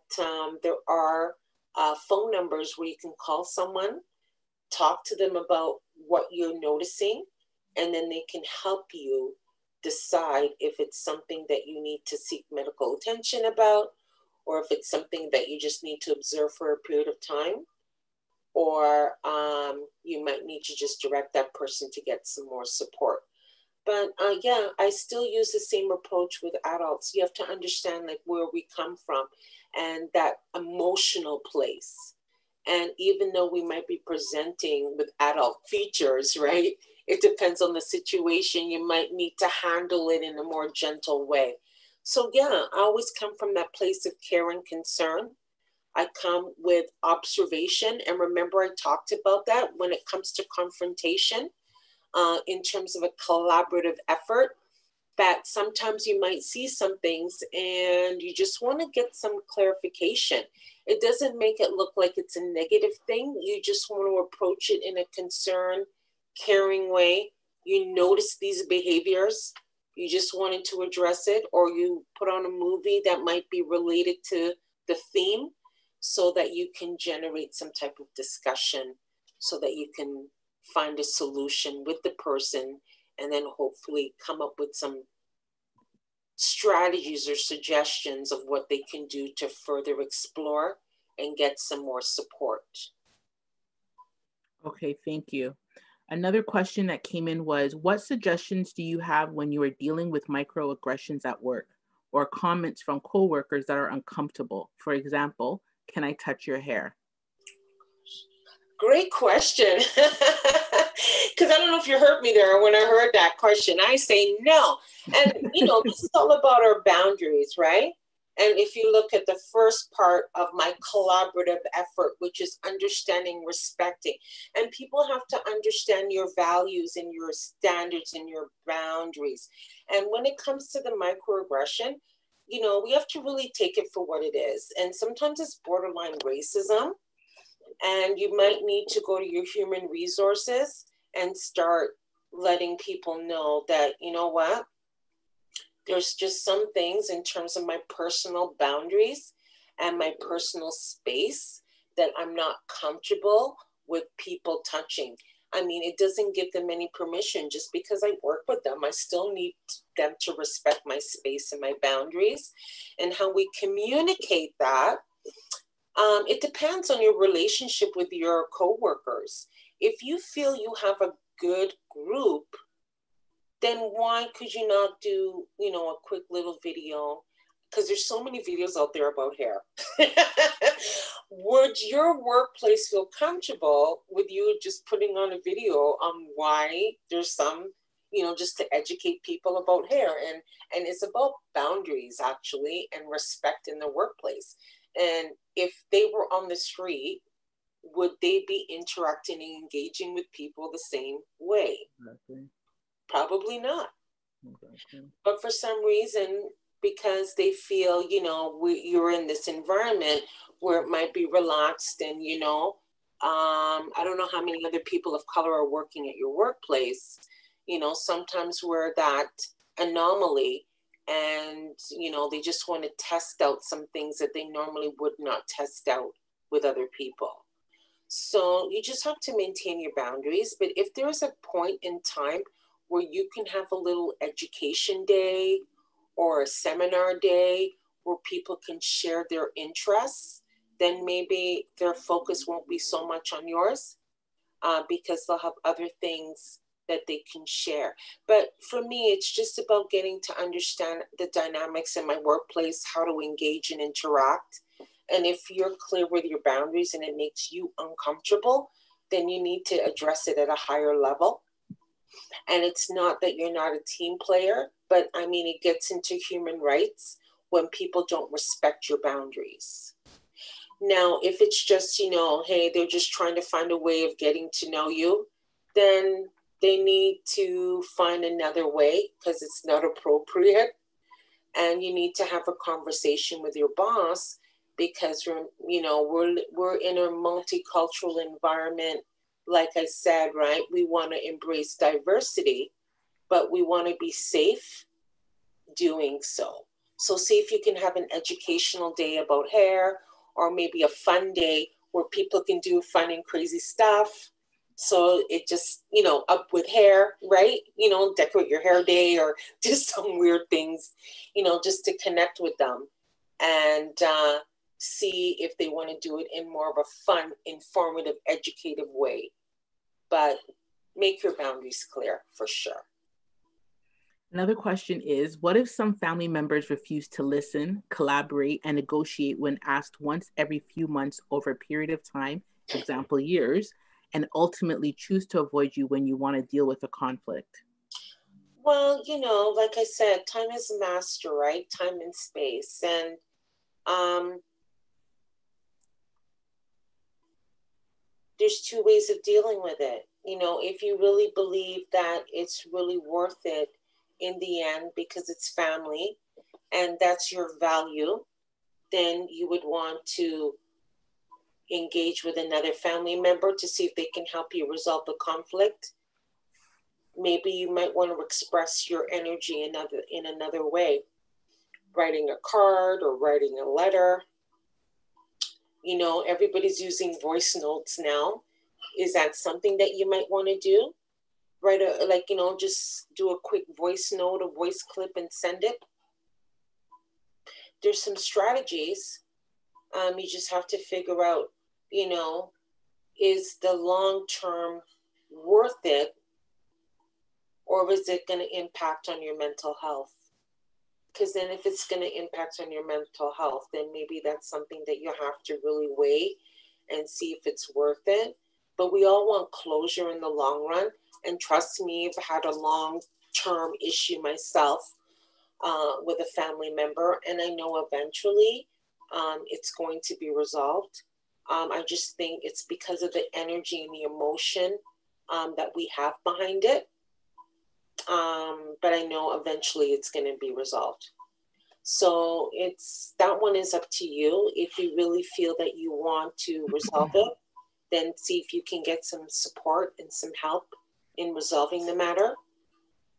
there are phone numbers where you can call someone, talk to them about what you're noticing, and then they can help you decide if it's something that you need to seek medical attention about, or if it's something that you just need to observe for a period of time, or you might need to just direct that person to get some more support. But yeah, I still use the same approach with adults. You have to understand like where we come from and that emotional place. And even though we might be presenting with adult features, right? It depends on the situation. You might need to handle it in a more gentle way. So yeah, I always come from that place of care and concern. I come with observation. And remember, I talked about that when it comes to confrontation. In terms of a collaborative effort, that sometimes you might see some things and you just want to get some clarification. It doesn't make it look like it's a negative thing. You just want to approach it in a concerned, caring way. You notice these behaviors, you just wanted to address it, or you put on a movie that might be related to the theme so that you can generate some type of discussion so that you can find a solution with the person and then hopefully come up with some strategies or suggestions of what they can do to further explore and get some more support. Okay, thank you. Another question that came in was, what suggestions do you have when you are dealing with microaggressions at work or comments from coworkers that are uncomfortable? For example, can I touch your hair? Great question. Because I don't know if you heard me there when I heard that question. I say no. And, you know, this is all about our boundaries, right? And if you look at the first part of my collaborative effort, which is understanding, respecting, and people have to understand your values and your standards and your boundaries. And when it comes to the microaggression, you know, we have to really take it for what it is. And sometimes it's borderline racism. And you might need to go to your human resources and start letting people know that, you know what, there's just some things in terms of my personal boundaries and my personal space that I'm not comfortable with people touching. I mean, it doesn't give them any permission. Just because I work with them, I still need them to respect my space and my boundaries. And how we communicate that, it depends on your relationship with your coworkers. If you feel you have a good group, then why could you not do, you know, a quick little video? Because there's so many videos out there about hair. Would your workplace feel comfortable with you just putting on a video on why there's some, you know, just to educate people about hair? And it's about boundaries, actually, and respect in the workplace. And if they were on the street, would they be interacting and engaging with people the same way? Exactly. Probably not. Exactly. But for some reason, because they feel, you know, you're in this environment where it might be relaxed and, you know, I don't know how many other people of color are working at your workplace. You know, sometimes we're that anomaly and, you know, they just want to test out some things that they normally would not test out with other people. So you just have to maintain your boundaries. But if there's a point in time where you can have a little education day or a seminar day where people can share their interests, then maybe their focus won't be so much on yours because they'll have other things that they can share. But for me, it's just about getting to understand the dynamics in my workplace, how to engage and interact. And if you're clear with your boundaries and it makes you uncomfortable, then you need to address it at a higher level. And it's not that you're not a team player, but I mean, it gets into human rights when people don't respect your boundaries. Now, if it's just, you know, hey, they're just trying to find a way of getting to know you, then they need to find another way because it's not appropriate. And you need to have a conversation with your boss because we're in a multicultural environment. Like I said, right, we want to embrace diversity, but we want to be safe doing so. So see if you can have an educational day about hair, or maybe a fun day where people can do fun and crazy stuff. So it just, you know, up with hair, right? You know, decorate your hair day or do some weird things, you know, just to connect with them and see if they want to do it in more of a fun, informative, educative way. But make your boundaries clear for sure. Another question is, what if some family members refuse to listen, collaborate, and negotiate when asked once every few months over a period of time, example years, and ultimately choose to avoid you when you want to deal with a conflict? Well, you know, like I said, time is a master, right? Time and space. And there's two ways of dealing with it. You know, if you really believe that it's really worth it in the end because it's family and that's your value, then you would want to engage with another family member to see if they can help you resolve the conflict. Maybe you might want to express your energy in another way, writing a card or writing a letter. You know, everybody's using voice notes now. Is that something that you might want to do? Write just do a quick voice note, a voice clip and send it. There's some strategies. You just have to figure out, you know, is the long term worth it, or is it going to impact on your mental health? Because then if it's going to impact on your mental health, then maybe that's something that you have to really weigh and see if it's worth it. But we all want closure in the long run. And trust me, I've had a long-term issue myself with a family member, and I know eventually it's going to be resolved. I just think it's because of the energy and the emotion that we have behind it. But I know eventually it's going to be resolved. So that one is up to you. If you really feel that you want to resolve it, then see if you can get some support and some help in resolving the matter.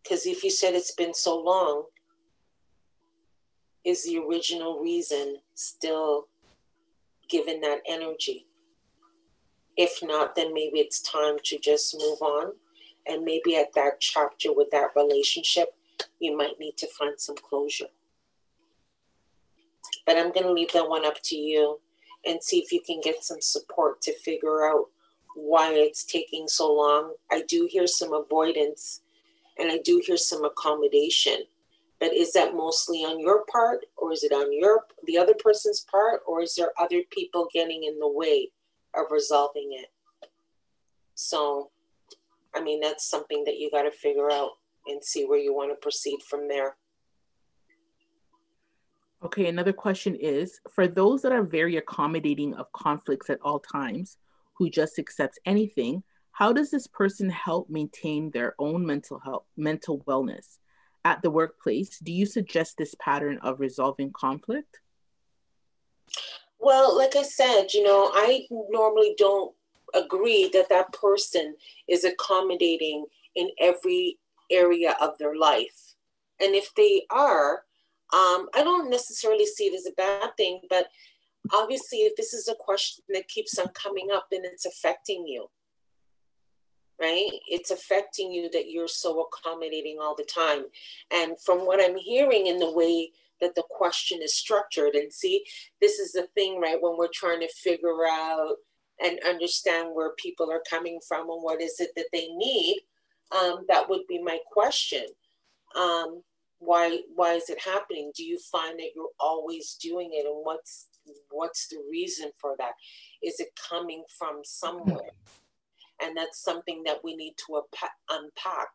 Because if you said it's been so long, is the original reason still given that energy? If not, then maybe it's time to just move on. And maybe at that chapter with that relationship, you might need to find some closure. But I'm going to leave that one up to you and see if you can get some support to figure out why it's taking so long. I do hear some avoidance and I do hear some accommodation. But is that mostly on your part, or is it on the other person's part, or is there other people getting in the way of resolving it? So, I mean, that's something that you got to figure out and see where you want to proceed from there. Okay, another question is, for those that are very accommodating of conflicts at all times, who just accepts anything, how does this person help maintain their own mental wellness? At the workplace, do you suggest this pattern of resolving conflict? Well, like I said, I normally don't agree that that person is accommodating in every area of their life. And if they are, I don't necessarily see it as a bad thing, but obviously if this is a question that keeps on coming up, then it's affecting you, right? It's affecting you that you're so accommodating all the time. And from what I'm hearing in the way that the question is structured, and see, this is the thing, right? When we're trying to figure out and understand where people are coming from and what is it that they need, that would be my question. Why is it happening? Do you find that you're always doing it? And what's the reason for that? Is it coming from somewhere? And that's something that we need to unpack.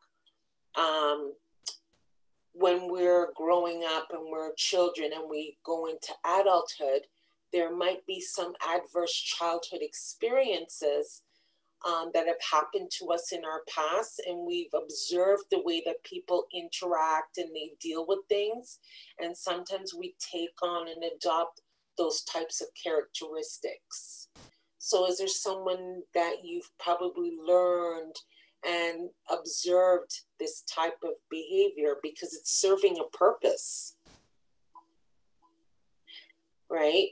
When we're growing up and we're children and we go into adulthood, there might be some adverse childhood experiences that have happened to us in our past, and we've observed the way that people interact and they deal with things, and sometimes we take on and adopt those types of characteristics. So is there someone that you've probably learned and observed this type of behavior because it's serving a purpose, right?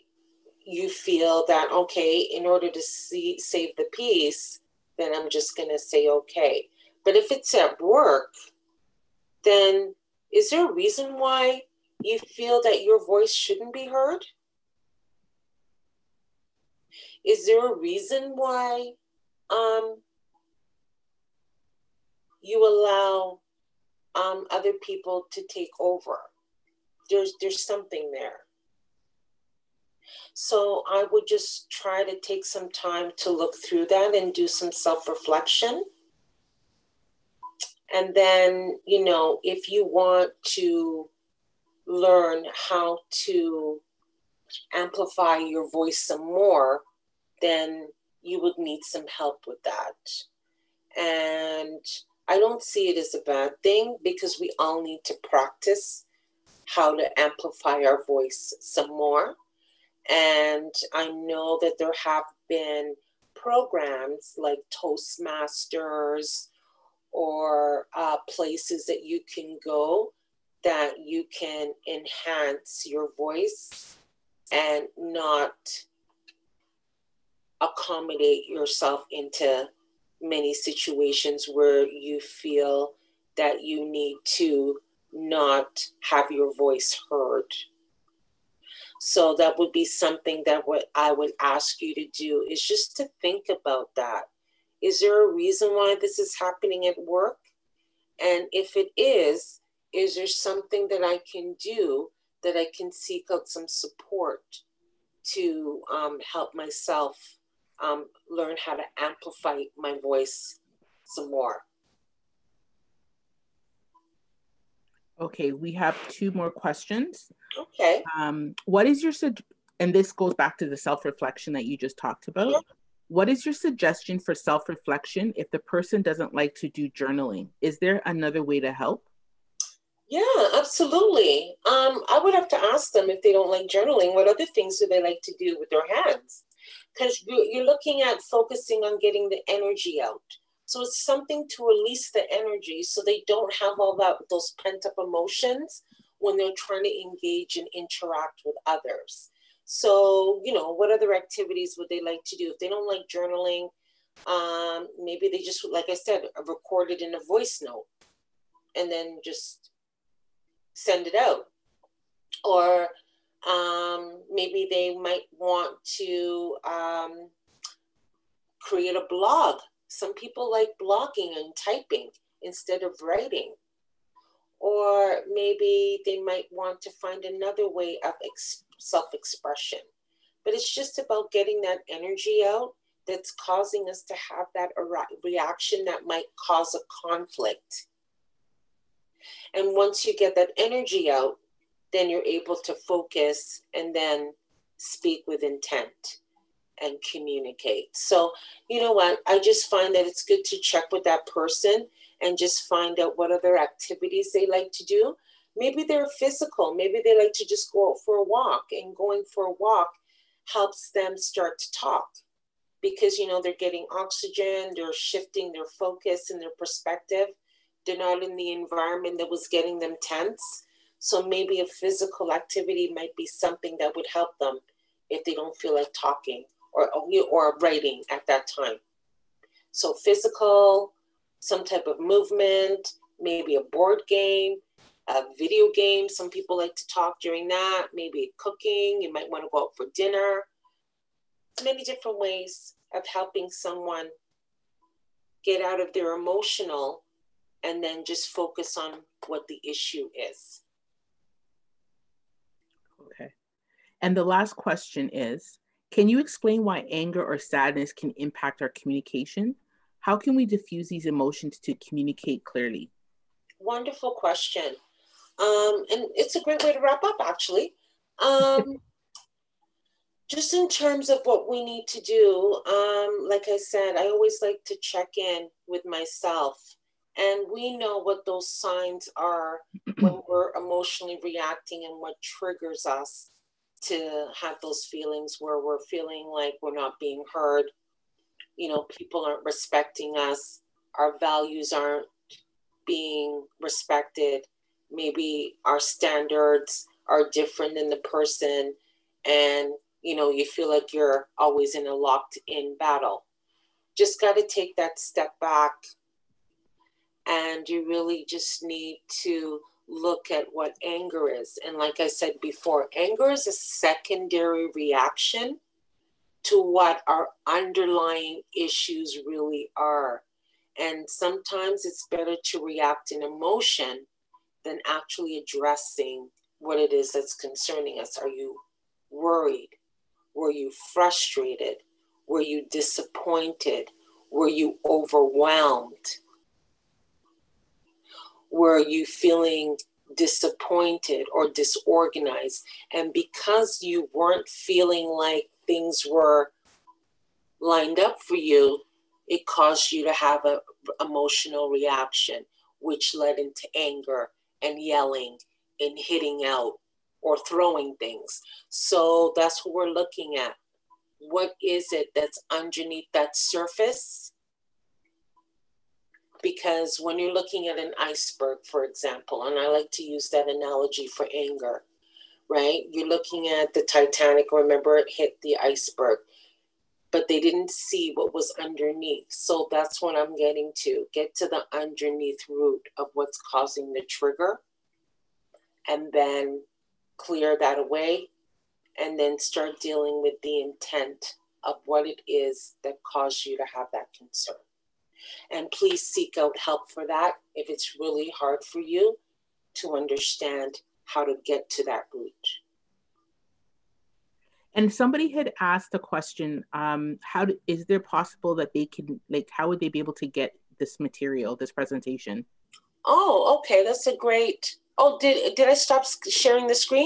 You feel that, okay, in order to save the peace, then I'm just going to say, okay. But if it's at work, then is there a reason why you feel that your voice shouldn't be heard? Is there a reason why you allow other people to take over? There's something there. So I would just try to take some time to look through that and do some self-reflection. And then, if you want to learn how to amplify your voice some more, then you would need some help with that. And I don't see it as a bad thing, because we all need to practice how to amplify our voice some more. And I know that there have been programs like Toastmasters or places that you can go that you can enhance your voice and not accommodate yourself into many situations where you feel that you need to not have your voice heard. So that would be something that I would ask you to do, is just to think about that. Is there a reason why this is happening at work? And if it is there something that I can do, that I can seek out some support to help myself learn how to amplify my voice some more? Okay, we have two more questions. Okay. What is your, and this goes back to the self-reflection that you just talked about. Mhm. What is your suggestion for self-reflection if the person doesn't like to do journaling? Is there another way to help? Yeah, absolutely. I would have to ask them if they don't like journaling, what other things do they like to do with their hands? Because you're looking at focusing on getting the energy out. So it's something to release the energy so they don't have all those pent up emotions when they're trying to engage and interact with others. So, what other activities would they like to do? If they don't like journaling, maybe they just, like I said, record it in a voice note and then just send it out. Or maybe they might want to create a blog. Some people like blogging and typing instead of writing. Or maybe they might want to find another way of self-expression. But it's just about getting that energy out that's causing us to have that reaction that might cause a conflict. And once you get that energy out, then you're able to focus and then speak with intent and communicate. So, you know what? I just find that it's good to check with that person and just find out what other activities they like to do. Maybe they're physical. Maybe they like to just go out for a walk, and going for a walk helps them start to talk because, they're getting oxygen, they're shifting their focus and their perspective. They're not in the environment that was getting them tense. So maybe a physical activity might be something that would help them if they don't feel like talking or writing at that time. So physical, some type of movement, maybe a board game, a video game. Some people like to talk during that. Maybe cooking. You might want to go out for dinner. Many different ways of helping someone get out of their emotional and then just focus on what the issue is. Okay. And the last question is, can you explain why anger or sadness can impact our communication? How can we diffuse these emotions to communicate clearly? Wonderful question. And it's a great way to wrap up, actually. Just in terms of what we need to do, like I said, I always like to check in with myself. And we know what those signs are when we're emotionally reacting and what triggers us to have those feelings where we're feeling like we're not being heard. People aren't respecting us. Our values aren't being respected. Maybe our standards are different than the person. And, you feel like you're always in a locked in battle. Just got to take that step back. And you really just need to look at what anger is. And like I said before, anger is a secondary reaction to what our underlying issues really are. And sometimes it's better to react in emotion than actually addressing what it is that's concerning us. Are you worried? Were you frustrated? Were you disappointed? Were you overwhelmed? Were you feeling disappointed or disorganized? And because you weren't feeling like things were lined up for you, it caused you to have an emotional reaction, which led into anger and yelling and hitting out or throwing things. So that's what we're looking at. What is it that's underneath that surface? Because when you're looking at an iceberg, for example, and I like to use that analogy for anger, right? You're looking at the Titanic. Remember, it hit the iceberg, but they didn't see what was underneath. So that's what I'm getting to. Get to the underneath root of what's causing the trigger, and then clear that away, and then start dealing with the intent of what it is that caused you to have that concern. And please seek out help for that if it's really hard for you to understand how to get to that root. And somebody had asked a question, is there possible that they can, how would they be able to get this material, this presentation? Oh, okay. That's a great Oh, did I stop sharing the screen?